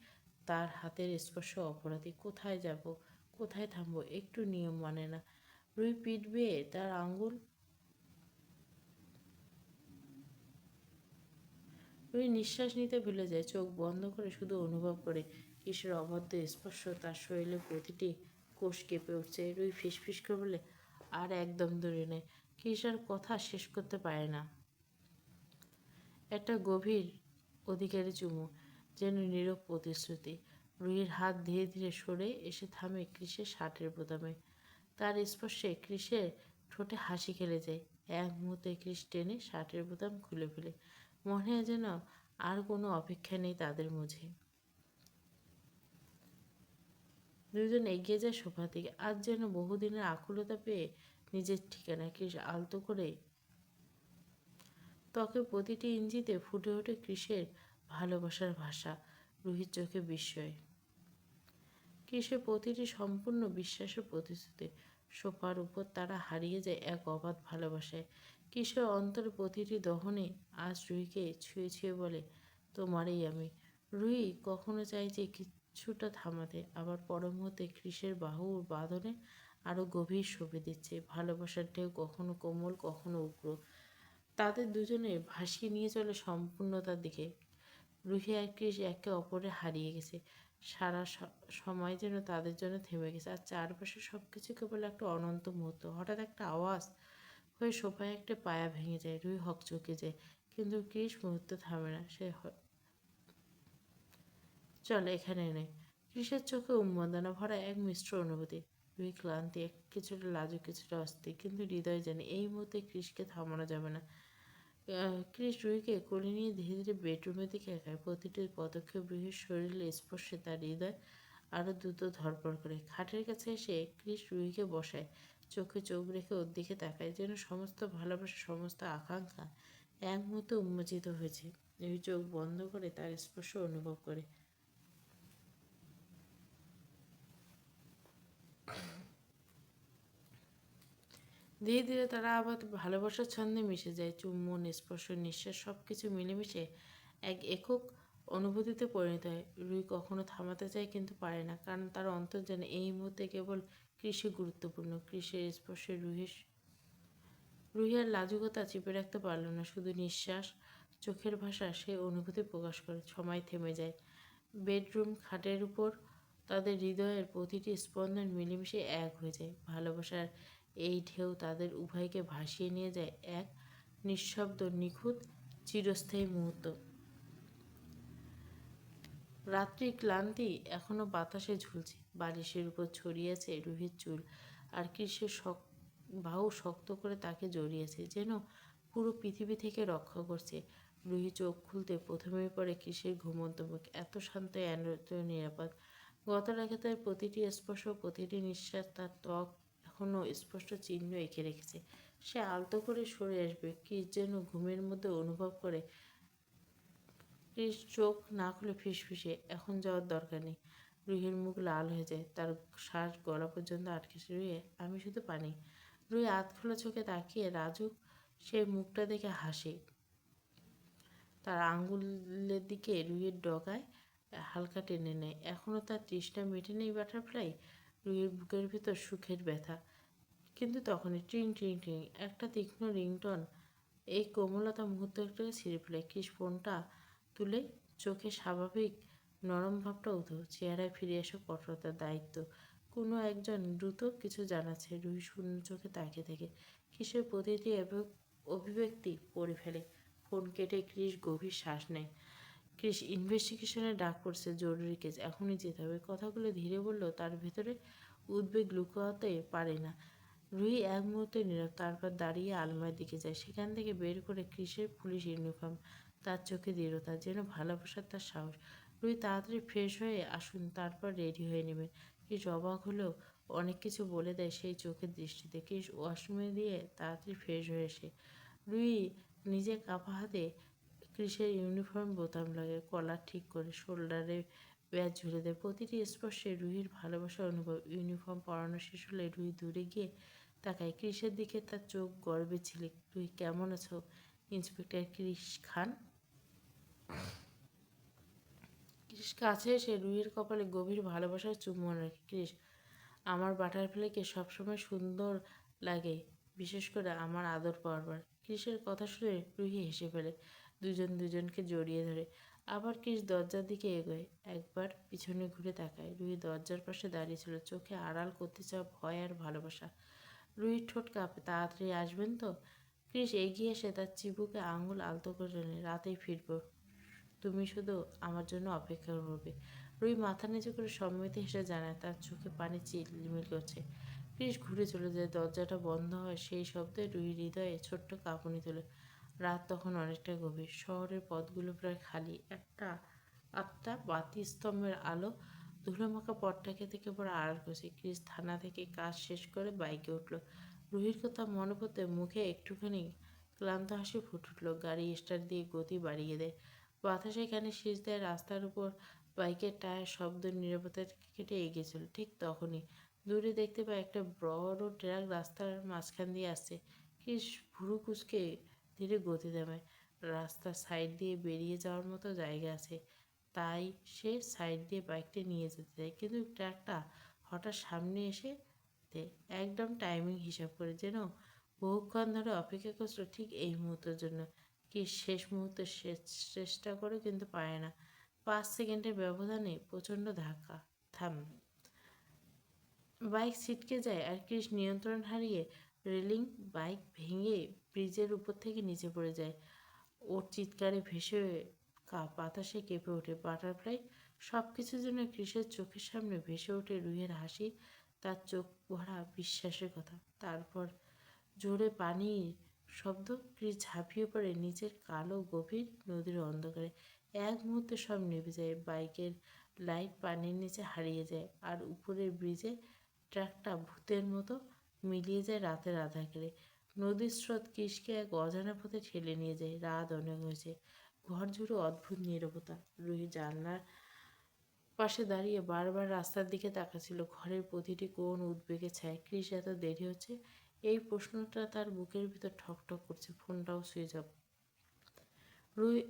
তার হাতের স্পর্শ অপরাধী। কোথায় যাব, কোথায় থামবো, একটু নিয়ম মানে না। রুহি পিঠ বেয়ে তার আঙ্গুল, রুহি নিঃশ্বাস নিতে ভুলে যায়, চোখ বন্ধ করে শুধু অনুভব করে কিসের অবাধ্য স্পর্শ। তার শরীরে প্রতিটি কোষ কেঁপে উঠছে। রুহি ফিসফিস করে বলে, আর একদম দূরে নেয়। কিসের কথা শেষ করতে পারে না। একটা গভীর অধিকারী চুমু, যেন নীরব প্রতিশ্রুতি। রুহির হাত ধীরে ধীরে সরে এসে থামে ক্রিসের শার্টের বোতামে। তার স্পর্শে ক্রিসের ঠোঁটে হাসি খেলে যায়। এক মুহূর্তে ক্রিস টেনে শার্টের বোতাম খুলে ফেলে। মনে হয় যেন আর কোনো অপেক্ষা নেই তাদের মাঝে। দুজন এগিয়ে যায় সোফার দিকে, আজ যেন বহুদিনের আকুলতা পেয়ে নিজের ঠিকানা। ক্রিস আলতো করে ত্বকে প্রতিটি ইঞ্চিতে ফুটে ওঠে ক্রিসের ভালোবাসার ভাষা। রুহির চোখে বিস্ময়, ক্রিসের প্রতিটি সম্পূর্ণ বিশ্বাসের প্রতিশ্রুতি। সোফার উপর তারা হারিয়ে যায় এক অবাধ ভালোবাসায়। ক্রিসের অন্তরে প্রতিটি দহনে আজ রুহিকে ছুঁয়ে ছুঁয়ে বলে, তোমারই আমি। রুহি কখনো চাইছে কিছুটা থামাতে, আবার পর মুহূর্তে ক্রিসের বাহুর বাঁধনে আরও গভীর শোভে দিচ্ছে। ভালোবাসার ঢেউ কখনো কোমল, কখনো উগ্র, তাদের দুজনে ভাসিয়ে নিয়ে চলে সম্পূর্ণতার দিকে। রুহি আর ক্রিস একে অপরে হারিয়ে গেছে। সারা সময় যেন তাদের জন্য থেমে গেছে, আর চারপাশে সব কিছু কেবল একটা অনন্ত মুহূর্ত। হঠাৎ একটা আওয়াজ হয়ে সোফায় একটা পায়া ভেঙে যায়। রুহি হকচকে যায়। কিন্তু ক্রিস মুহূর্তে থামে না। চল এখানে নেই। ক্রিসের চোখে উন্মাদনা ভরা এক মিশ্র অনুভূতি। রুহি ক্লান্তি, কিছুটা লাজুক, কিছুটা অস্থির, কিন্তু হৃদয় জানে এই মুহূর্তে ক্রিসকে থামানো যাবে না। ক্রিস রুহিকে কোলে নিয়ে ধীরে ধীরে বেডরুমের দিকে একায়। প্রতিটি পদক্ষেপ রুহির শরীরে স্পর্শে তার হৃদয় আরও দ্রুত ধড়ফড় করে। খাটের কাছে এসে ক্রিস রুহিকে বসায়, চোখে চোখ রেখে ওর দিকে তাকায়, যেন সমস্ত ভালোবাসা, সমস্ত আকাঙ্ক্ষা এক মুহূর্তে উন্মোচিত হয়েছে। রুহি চোখ বন্ধ করে তার স্পর্শ অনুভব করে। ধীরে ধীরে তারা আবার ভালোবাসার ছন্দে মিশে যায়। চুম্বন, স্পর্শ, নিঃশ্বাস সব কিছু মিলেমিশে এক একক অনুভূতিতে পরিণত হয়। রুহি কখনো থামাতে চায় কিন্তু পারে না, কারণ তার অন্তর জানে এই মুহূর্তে কেবল কৃষি গুরুত্বপূর্ণ। কৃষির স্পর্শে রুহি আর লাজুকতা চেপে রাখতে পারল না, শুধু নিঃশ্বাস, চোখের ভাষা সে অনুভূতি প্রকাশ করে। সময় থেমে যায়। বেডরুম খাটের উপর তাদের হৃদয়ের প্রতিটি স্পন্দন মিলেমিশে এক হয়ে যায়। ভালোবাসার এই ঢেউ তাদের উভয়কে ভাসিয়ে নিয়ে যায় এক নিঃশব্দ, নিখুঁত, চিরস্থায়ী মুহূর্ত। রাত্রির ক্লান্তি এখনো বাতাসে ঝুলছে। বালিশের উপর ছড়িয়ে আছে রুহির চুল, আর কৃষের বাহু শক্ত করে তাকে জড়িয়েছে, যেন পুরো পৃথিবী থেকে রক্ষা করছে। রুহি চোখ খুলতে প্রথমেই পড়ে কৃষির ঘুমন্ত মুখ, এত শান্ত, এত নিরাপদ। গত রাতে তার প্রতিটি স্পর্শ, প্রতিটি নিঃশ্বাস তার ত্বক এখনও স্পষ্ট চিহ্ন এঁকে রেখেছে। সে আলতো করে সরে আসবে, কৃষ যেন ঘুমের মধ্যে অনুভব করে। ক্রিস চোখ না খুলে ফিসফিসে, এখন যাওয়ার দরকার নেই। রুহির মুখ লাল হয়ে যায়, তার শ্বাস গলা পর্যন্ত আটকেছে। রুহি, আমি শুধু পানি। রুহি আধ খোলা চোখে তাকিয়ে রাজুক সেই মুখটা দেখে হাসে। তার আঙ্গুলের দিকে রুহির ডগায় হালকা টেনে নেয়। এখনও তার তৃষ্ণা মেটেনি বাটারফ্লাই। রুহির বুকের ভিতর সুখের ব্যথা। কিন্তু তখনই ট্রিং ট্রিং ট্রিং একটা তীক্ষ্ণ রিংটন এই কোমলতা মুহূর্তটাকে ছিঁড়ে ফেলে। ক্রিস ফোনটা তুলে চোখে স্বাভাবিক নরম ভাবটা উঠো, চেহারায় ফিরে এসো কঠোরতার দায়িত্ব। কোনো একজন দ্রুত কিছু জানাচ্ছে। রুহি শূন্য চোখে তাকিয়ে থাকে, কিসের প্রতিটি অভিব্যক্তি পড়ে ফেলে। ফোন কেটে ক্রিস গভীর শ্বাস নেয়। ক্রিস, ইনভেস্টিগেশনে ডাক পড়ছে, জরুরি কেস, এখনই যেতে হবে। কথাগুলো ধীরে বললেও তার ভেতরে উদ্বেগ লুকাতে পারে না। রুহি এক মুহূর্তে নীরব, তারপর দাঁড়িয়ে আলমারির দিকে যায়। সেখান থেকে বের করে ক্রিসের পুলিশ ইউনিফর্ম। তার চোখে দৃঢ়তা, যেন ভালোবাসার তার সাহস। রুহি, তাড়াতাড়ি ফ্রেশ হয়ে আসুন, তারপর রেডি হয়ে নেবেন। ক্রিস অবাক হলেও অনেক কিছু বলে দেয় সেই চোখের দৃষ্টিতে। ক্রিস ওয়াশরুমে দিয়ে তাড়াতাড়ি ফ্রেশ হয়ে এসে রুহি নিজে কাঁপা হাতে ক্রিসের ইউনিফর্ম বোতাম লাগে, কলার ঠিক করে, শোল্ডারে ব্যাজ ঝুলে দেয়। প্রতিটি স্পর্শে রুহির ভালোবাসার অনুভব। ইউনিফর্ম পরানো শেষ হলে রুহি দূরে গিয়ে তাকায় ক্রিসের দিকে, তার চোখ গর্বে ছিলে। রুহি, কেমন আছো? ইন্সপেক্টর ক্রিস খান। ক্রিস কাছে এসে রুহির কপালে গভীর ভালোবাসার চুম্বন রাখে। ক্রিস, আমার বাটারফ্লাইকে সবসময় সুন্দর লাগে, বিশেষ করে আমার আদর পাওয়ার। ক্রিসের কথা শুনে রুহি হেসে ফেলে, দুজন দুজনকে জড়িয়ে ধরে। আবার ক্রিস দরজার দিকে এগোয়, একবার পিছনে ঘুরে তাকায়। রুহি দরজার পাশে দাঁড়িয়েছিল, চোখে আড়াল করতে চাওয়া ভয় আর ভালোবাসা। রুহির ঠোঁট কাঁপে, তাড়াতাড়ি আসবেন তো? ক্রিস এগিয়ে এসে তার চিবুকে আঙুল আলতো করে নেয়। রাতেই ফিরবো, তুমি শুধু আমার জন্য অপেক্ষা করবে। রুহি মাথা নিচু করে সম্মতি হেসে জানায়, তার চোখে পানি চিলমিল করছে। ক্রিস ঘুরে চলে যায়, দরজাটা বন্ধ হয় সেই শব্দে রুহির হৃদয়ে ছোট্ট কাঁপুনি তোলে। রাত তখন অনেকটা গভীর, শহরের পথগুলো প্রায় খালি। একটা আটটা বাতি স্তম্ভের আলো ধুলোমাখা পথটাকে থেকে কেবল আড়াল করছে। ক্রিস থানা থেকে কাজ শেষ করে বাইকে উঠল। রুহির কথা মনে পড়তে মুখে একটুখানি ক্লান্ত হাসি ফুটে উঠল। গাড়ি স্টার্ট দিয়ে গতি বাড়িয়ে দেয়। বাতাসে কানে শীষ দেয়। রাস্তার উপর বাইকের টায়ার শব্দ নীরবতা কেটে এগিয়েছিল। ঠিক তখনই দূরে দেখতে পায় একটা বড় ট্রাক রাস্তার মাঝখান দিয়ে আসছে। ক্রিস ভুরু কুচকে ধীরে গতি থামায়। রাস্তার সাইড দিয়ে বেরিয়ে যাওয়ার মতো জায়গা আছে, তাই সে সাইড দিয়ে বাইকটা নিয়ে যেতে চায়, কিন্তু ট্রাকটা হঠাৎ সামনে এসে একদম টাইমিং হিসাব করে, যেন বহুক্ষণ ধরে অপেক্ষা করছিল ঠিক এই মুহূর্তের জন্য। কি শেষ মুহূর্তে চেষ্টা করে কিন্তু পারে না। 5 সেকেন্ডের ব্যবধানে প্রচণ্ড ধাক্কা। থাম। বাইক ছিটকে যায় আর ক্রিস নিয়ন্ত্রণ হারিয়ে রেলিং বাইক ভেঙে ব্রিজের উপর থেকে নিচে পড়ে যায়। ওর চিৎকারে ভেসে বাতাসে কেঁপে ওঠে বাটারফ্লাই। সব কিছু যেন কৃষের চোখের সামনে ভেসে ওঠে রুহির হাসি, তার চোখ ভরা বিশ্বাসের কথা। তারপর জোরে পানির শব্দ, ক্রিস ঝাঁপিয়ে পড়ে নিচের কালো গভীর নদীর অন্ধকারে। এক মুহূর্তে সব নেভে যায়, বাইকের লাইট পানির নিচে হারিয়ে যায়, আর উপরের ব্রিজে ট্রাকটা ভূতের মতো মিলিয়ে যায় রাতের আধারে। নদীর স্রোত কৃষকে এক অজানা পথে ঠেলে নিয়ে যায়। রাত অনেক হয়েছে, ঘর জুড়ে অদ্ভুত নীরবতা। রুহি জানলার পাশে দাঁড়িয়ে বারবার রাস্তার দিকে তাকাচ্ছিল, ঘরের প্রতিটি কোণ উদ্বেগে ছায়। কৃষ এত দেরি হচ্ছে, এই প্রশ্নটা তার বুকের ভিতর ঠকঠক করছে। ফোনটাও সুইচ অফ। রুহি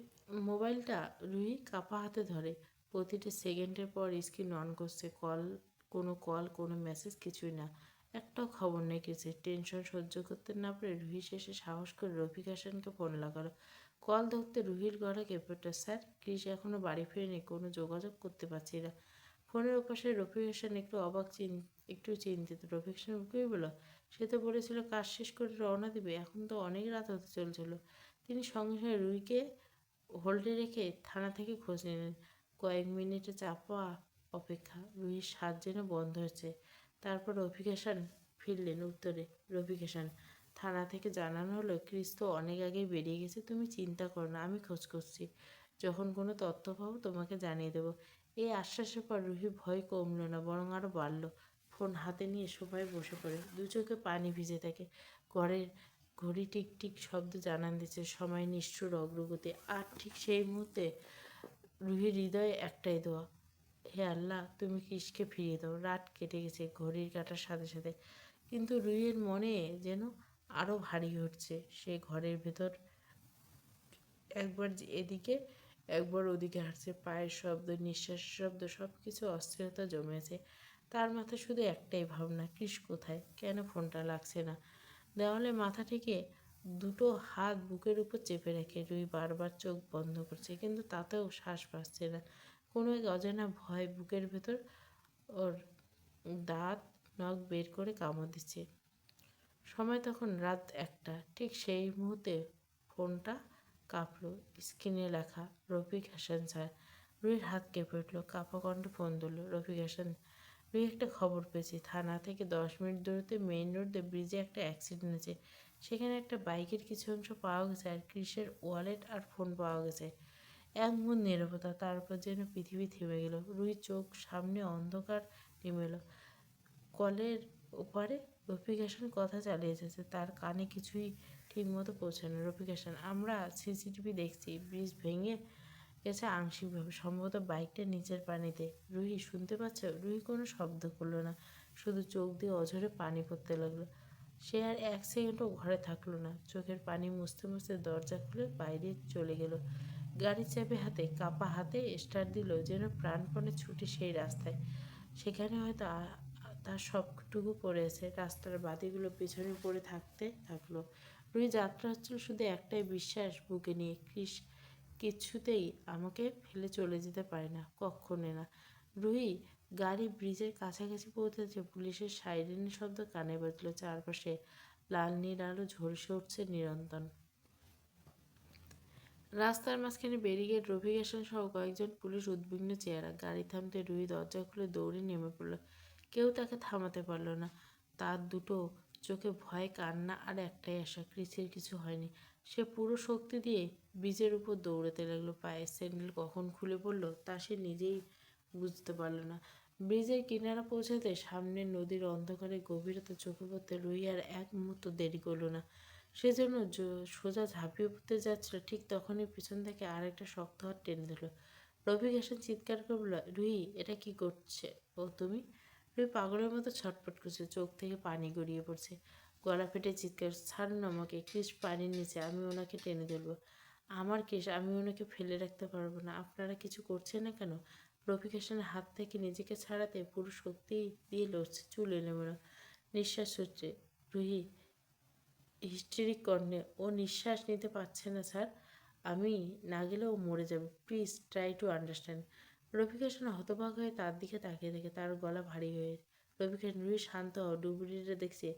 মোবাইলটা রুহি কাপা হাতে ধরে, প্রতিটি সেকেন্ডের পর স্ক্রিন অন করছে। কল, কোনো মেসেজ, কিছুই না। একটাও খবর নেই কিছু। টেনশন সহ্য করতে না পারে রুহি শেষে সাহস করে রফিক হাসানকে ফোন লাগালো। কল ধরতে রুহির গলা কেঁপে ওঠে। স্যার, ক্রিস এখনো বাড়ি ফেরেনি, কোনো যোগাযোগ করতে পারছি না। ফোনের ওপাশে রফিক হাসান একটু অবাক, একটু চিন্তিত। রফিক হাসান বুকেই বলল, সে তো বলেছিল কাজ শেষ করে রওনা দেবে, এখন তো অনেক রাত হতে চলছিল। তিনি সঙ্গে সঙ্গে রুহিকে হোল্ডে রেখে থানা থেকে খোঁজ নিলেন। কয়েক মিনিটে চাপা অপেক্ষা, রুহির শ্বাস যেন বন্ধ হয়েছে। তারপর রফিক হাসান ফিরলেন উত্তরে। রফিক হাসান, থানা থেকে জানানো হলো ক্রিস তো অনেক আগেই বেরিয়ে গেছে। তুমি চিন্তা করো না, আমি খোঁজ করছি। যখন কোনো তথ্য পাবো তোমাকে জানিয়ে দেবো। এই আশ্বাসের পর রুহির ভয় কমলো না, বরং আরও বাড়ল। ফোন হাতে নিয়ে সোফায় বসে পড়ে, দু চোখে পানি ভিজে থাকে। ঘরের ঘড়ি টিক টিক শব্দ জানান দিচ্ছে সময় নিষ্ঠুর অগ্রগতি। আর ঠিক সেই মুহূর্তে রুহির হৃদয়ে একটাই দোয়া, হে আল্লাহ, তুমি কৃষকে ফিরিয়ে দাও। রাত কেটে গেছে ঘড়ির কাঁটার সাথে সাথে, কিন্তু রুহির মনে যেন আরও ভারী উঠছে। সে ঘরের ভেতর একবার এদিকে একবার ওদিকে হাঁটছে, পায়ের শব্দ, নিঃশ্বাসের শব্দ, সব কিছু অস্থিরতা জমেছে। তার মাথায় শুধু একটাই ভাবনা, কৃষ কোথায়, কেন ফোনটা লাগছে না। দেওয়ালে মাথা ঠেকে দুটো হাত বুকের উপর চেপে রেখে রুই বারবার চোখ বন্ধ করছে, কিন্তু তাতেও শ্বাস পাচ্ছে না। কোনো এক অজানা ভয় বুকের ভেতর ওর দাঁত নখ বের করে কামড় দিচ্ছে। সময় তখন রাত 1টা। ঠিক সেই মুহূর্তে ফোনটা কাঁপল। স্ক্রিনে লেখা, রফিক হাসান স্যার। রুহির হাত কেঁপে উঠল, কাঁপা কণ্ঠে ফোন ধরল। রফিক হাসান, রুহি একটা খবর পেয়েছি। থানা থেকে 10 মিনিট দূরত্বে মেইন রোডে ব্রিজে একটা অ্যাক্সিডেন্ট হয়েছে। সেখানে একটা বাইকের কিছু অংশ পাওয়া গেছে, আর ক্রিসের ওয়ালেট আর ফোন পাওয়া গেছে। এক মুহূর্ত নীরবতা, তারপর যেন পৃথিবী থেমে গেল। রুহির চোখ সামনে অন্ধকার নেমে এলো। কলের ওপারে রফিক হাসান কথা চালিয়ে যাচ্ছে, তার কানে কিছুই ঠিকমতো পৌঁছে না। রফিক হাসান, আমরা সিসিটিভি দেখছি, ব্রিজ ভেঙে গেছে আংশিকভাবে, সম্ভবত বাইকটা নিচের পানিতে। রুহি শুনতে পাচ্ছ? রুহি কোনো শব্দ করলো না, শুধু চোখ দিয়ে অঝরে পানি পড়তে লাগলো। সে আর 1 সেকেন্ডও ঘরে থাকলো না, চোখের পানি মুছতে মুছতে দরজা খুলে বাইরে চলে গেল। গাড়ির চাবি হাতে, কাপা হাতে স্টার্ট দিল, যেন প্রাণপণে ছুটে সেই রাস্তায়। সেখানে হয়তো তার সবটুকু পড়ে আছে। রাস্তার বাতিগুলো পেছনে পড়ে থাকতে থাকলো। রুহি যাত্রা হচ্ছিল শুধু একটাই বিশ্বাস বুকে নিয়ে, কৃষ কিছুতেই আমাকে ফেলে চলে যেতে পারে না, কক্ষণে না। রুহি গাড়ি ব্রিজের কাছাকাছি পৌঁছেছে, পুলিশের সাইরেনের শব্দ কানে বাজল। চারপাশে লাল নীল আলো ঝলসে উঠছে নিরন্তর। রাস্তার মাঝখানে ব্যারিকেড, রফিক হাসান সহ কয়েকজন পুলিশ উদ্বিগ্ন চেহারা। গাড়ি থামতে রুহি দরজা খুলে দৌড়ে নেমে পড়ল। কেউ তাকে থামাতে পারল না। তার দুটো চোখে ভয়, কান্না আর একটাই আশা, ক্রিসের কিছু হয়নি। সে পুরো শক্তি দিয়ে ব্রিজের উপর দৌড়াতে লাগলো। পায়ের স্যান্ডেল কখন খুলে পড়ল তা সে নিজেই বুঝতে পারল না। ব্রিজের কিনারা পৌঁছাতে সামনের নদীর অন্ধকারে গভীরতা চোখে পড়তে রুহি আর এক মুহূর্ত দেরি করল না। সেজন্য সোজা ঝাঁপিয়ে পড়তে যাচ্ছিল, ঠিক তখনই পিছন থেকে আর একটা শক্ত হাত টেনে দিল। রফিক হাসান চিৎকার করে বলল, রুহি, এটা কি করছে ও তুমি? রুহি পাগলের মতো ছটফট করছে, চোখ থেকে পানি গড়িয়ে পড়ছে। গলা ফেটে চিৎকার, ছাড়ুন আমাকে, ক্রিস পানির নিচে, আমি ওনাকে টেনে ধরবো। আমার কেস, আমি ওনাকে ফেলে রাখতে পারবো না। আপনারা কিছু করছেন না কেন? রফিক হাসানের হাত থেকে নিজেকে ছাড়াতে পুরো শক্তি দিয়ে লড়ছে, চুল এলোমেলো, নিঃশ্বাস ছুটছে। রুহি হিস্টেরিক কণ্ঠে, ও নিঃশ্বাস নিতে পারছে না স্যার, আমি না গেলে ও মরে যাবে, please try to understand. Rafiq Hasan হতবাক হয়ে তার দিকে তাকিয়ে দেখে তার গলা ভারী হয়ে। রফিক হাসান, রুহি শান্ত হও, ডুবুরিরা দেখছে।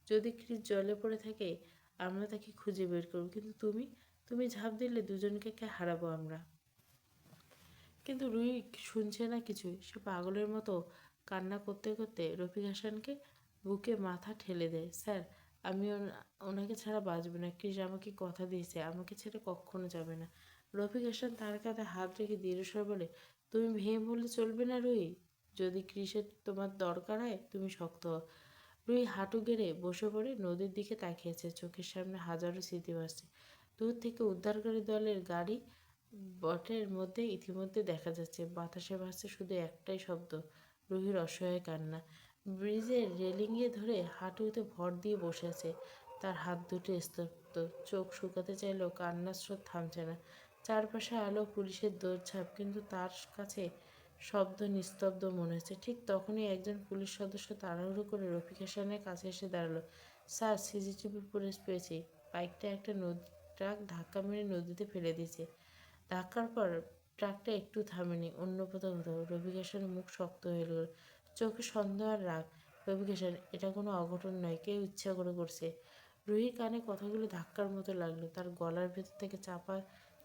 যদি ক্রিস জলে পড়ে থাকে আমরা তাকে খুঁজে বের করব, কিন্তু তুমি? তুমি ঝাঁপ দিলে দুজনকে কে হারাবো আমরা। কিন্তু রুহি শুনছে না কিছুই। সে পাগলের মতো কান্না করতে করতে রফিক হাসানকে বুকে মাথা ঠেলে দেয়। স্যার, আমি ওনাকে ছাড়া বাঁচব না। ক্রিস আমাকে কথা দিয়েছে, আমাকে ছেড়ে কখনো যাবে না। রফিক হাসান তার কাঁধে হাত রেখে দৃঢ়স্বরে বলে, তুমি ভেঙে বললে চলবে না রুহি। যদি ক্রিসের তোমার দরকার হয় তুমি শক্ত হও। রুহি হাঁটু গেড়ে বসে পড়ে নদীর দিকে তাকিয়েছে। চোখের সামনে হাজারো স্মৃতি ভাসছে। দূর থেকে উদ্ধারকারী দলের গাড়ি বটের মধ্যে ইতিমধ্যে দেখা যাচ্ছে। বাতাসে ভাসছে শুধু একটাই শব্দ, রুহির অসহায় কান্না। ব্রিজের রেলিংয়ে ধরে হাঁটুতে ভর দিয়ে বসে আছে। তার হাত দুটো স্তব্ধ, চোখ শুকাতে চাইলেও কান্নার স্রোত থামছে না। চারপাশে আলো, পুলিশের দৌড়ঝাঁপ, কিন্তু তার কাছে শব্দ নিস্তব্ধ মনে হচ্ছে। ঠিক তখনই একজন পুলিশ সদস্য তাড়াহুড়ো করে রফিক হাসানের কাছে এসে দাঁড়ালো। স্যার, সিসিটিভি ফুটেজ পেয়েছি। বাইকটা একটা ট্রাক ধাক্কা মেরে নদীতে ফেলে দিয়েছে। ধাক্কার পর ট্রাকটা একটু থামেনি। অন্য কোথাও কোথাও রফিক হাসানের মুখ শক্ত হয়ে গেল। চোখে সন্দেহ আর রাগ। রফিক হাসান, এটা কোনো অঘটন নয়, কেউ ইচ্ছা করে করছে। রুহির কানে কথাগুলো ধাক্কার মতো লাগলো। তার গলার ভেতর থেকে চাপা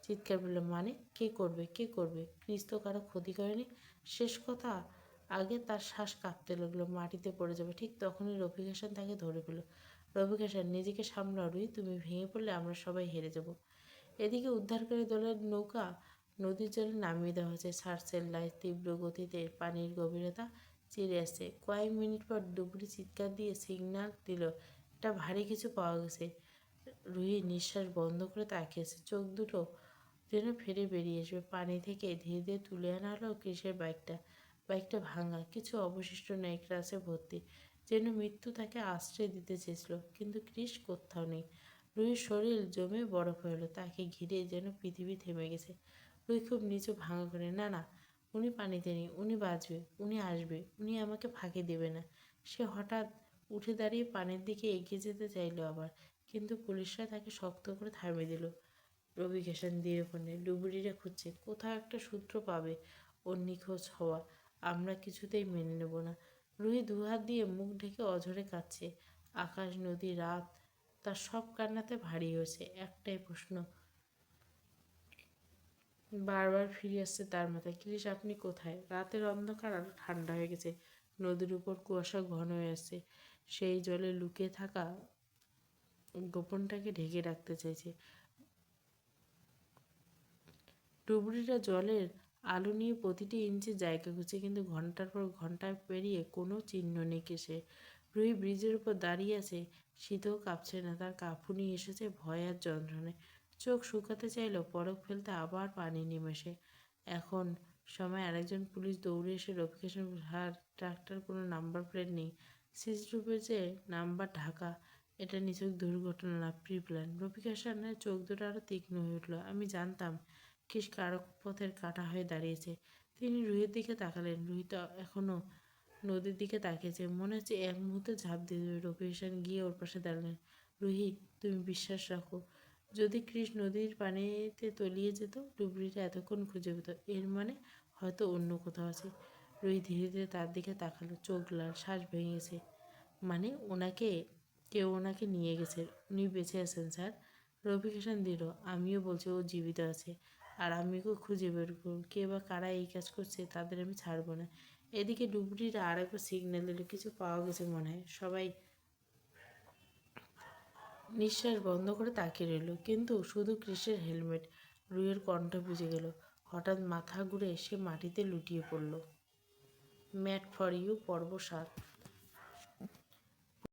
চিৎকার পেল, মানে কে করবে, কে করবে? ক্রিস তো কারো ক্ষতি করেনি। শেষ কথা আগে তার শ্বাস কাঁপতে লাগলো, মাটিতে পড়ে যাবে। ঠিক তখনই রফিক হাসান তাকে ধরে ফেল। রফিক হাসান, নিজেকে সামলাও রুহি, তুমি ভেঙে পড়লে আমরা সবাই হেরে যাব। এদিকে উদ্ধারকারী দলের নৌকা নদীর জলে নামিয়ে দেওয়া হয়েছে। সার্চের লাইট তীব্র গতিতে পানির গভীরতা চিরে আসছে। কয়েক মিনিট পর ডুবুরি চিৎকার দিয়ে সিগন্যাল দিল, একটা ভারী কিছু পাওয়া গেছে। রুহি নিঃশ্বাস বন্ধ করে তাকিয়েছে। চোখ দুটো যেন ফেরে বেরিয়ে আসবে। পানি থেকে ধীরে ধীরে তুলে আনা হলো ক্রিসের বাইকটা। বাইকটা ভাঙা, কিছু অবশিষ্ট নেই, ক্রাসে ভর্তি। যেন মৃত্যু তাকে আশ্রয় দিতে চেয়েছিল, কিন্তু ক্রিস কোথাও নেই। রুহির শরীর জমে বরফ হয়ে এলো। তাকে ঘিরে যেন পৃথিবী থেমে গেছে। রুহি খুব নিচু ভাঙা করে, না না, উনি পানিতে নেই, উনি বাঁচবে, উনি আসবে, উনি আমাকে ফাঁকি দেবে না। সে হঠাৎ উঠে দাঁড়িয়ে পানির দিকে এগিয়ে যেতে চাইল আবার, কিন্তু পুলিশরা তাকে শক্ত করে থামিয়ে দিল। রবি ঘেষান দিয়ে ফোনে ডুবুরিরা খুঁজছে, কোথাও একটা সূত্র পাবে ওর নিখোঁজ হওয়া। আমরা কিছুতেই মেনে নেব না। রুহি দুহাত দিয়ে মুখ ঢেকে অঝরে কাঁদছে। আকাশ, নদী, রাত, তার সব কান্নাতে ভারী হয়েছে। একটাই প্রশ্ন বারবার ফিরে আসছে তার মাথায়, ক্রিস আপনি কোথায়? রাতের অন্ধকার আরো ঠান্ডা হয়ে গেছে। নদীর উপর কুয়াশা ঘন হয়ে আসছে। সেই জলে লুকিয়ে থাকা গোপনটাকে ঢেকে রাখতে চাইছে। ডুবুরিরা জলের আলো নিয়ে প্রতিটি ইঞ্চি জায়গা খুঁজছে, কিন্তু ঘন্টার পর ঘন্টা পেরিয়ে কোনো চিহ্ন নেই কেসে। রুহি ব্রিজের উপর দাঁড়িয়ে আছে, শীতেও কাঁপছে না, তার কাঁপুনি এসেছে ভয় আর যন্ত্রণায়। চোখ শুকাতে চাইলেও পলক ফেলতে আবার পানি নিমেষে। এখন সময় আরেকজন পুলিশ দৌড়ে এসে রফিক হাসান, ট্রাকটার কোনো নাম্বার প্লেট নেই, সিসিটিভিতে নাম্বার ঢাকা। এটা নিছক দুর্ঘটনা না, প্রি প্ল্যান। রফিক হাসানের চোখ দুটো আরো তীক্ষ্ণ হয়ে উঠল। আমি জানতাম কিস কারক পথের কাঁটা হয়ে দাঁড়িয়েছে। তিনি রুহির দিকে তাকালেন। রুহি তো এখনো নদীর দিকে তাকিয়েছে, মনে হচ্ছে এক মুহূর্তে ঝাঁপ দিয়ে দেবে। রফিক হাসান গিয়ে ওর পাশে দাঁড়ালেন। রুহি, তুমি বিশ্বাস রাখো, যদি ক্রিস নদীর পানিতে তলিয়ে যেত, ডুবুরিটা এতক্ষণ খুঁজে পেত। এর মানে হয়তো অন্য কোথাও আছে। রুহি ধীরে ধীরে তার দিকে তাকালো, চোখ লাল, শ্বাস ভেঙে গেছে। মানে কেউ ওনাকে নিয়ে গেছে, উনি বেঁচে আছেন স্যার। রফিক হাসান দৃঢ়, আমিও বলছি ও জীবিত আছে। আর আমি ওকে খুঁজে বের করব। কে বা কারা এই কাজ করছে তাদের আমি ছাড়বো না। এদিকে ডুবুরিরা আরেকবার সিগন্যাল দিল, কিছু পাওয়া গেছে মনে হয়। সবাই নিঃশ্বাস বন্ধ করে তাকিয়ে রইল, কিন্তু শুধু ক্রিসের হেলমেট। রুইয়ের কণ্ঠ বুঝে গেল। হঠাৎ মাথা ঘুরে সে মাটিতে লুটিয়ে পড়ল। ম্যাট ফর ইউ, পর্ব 7।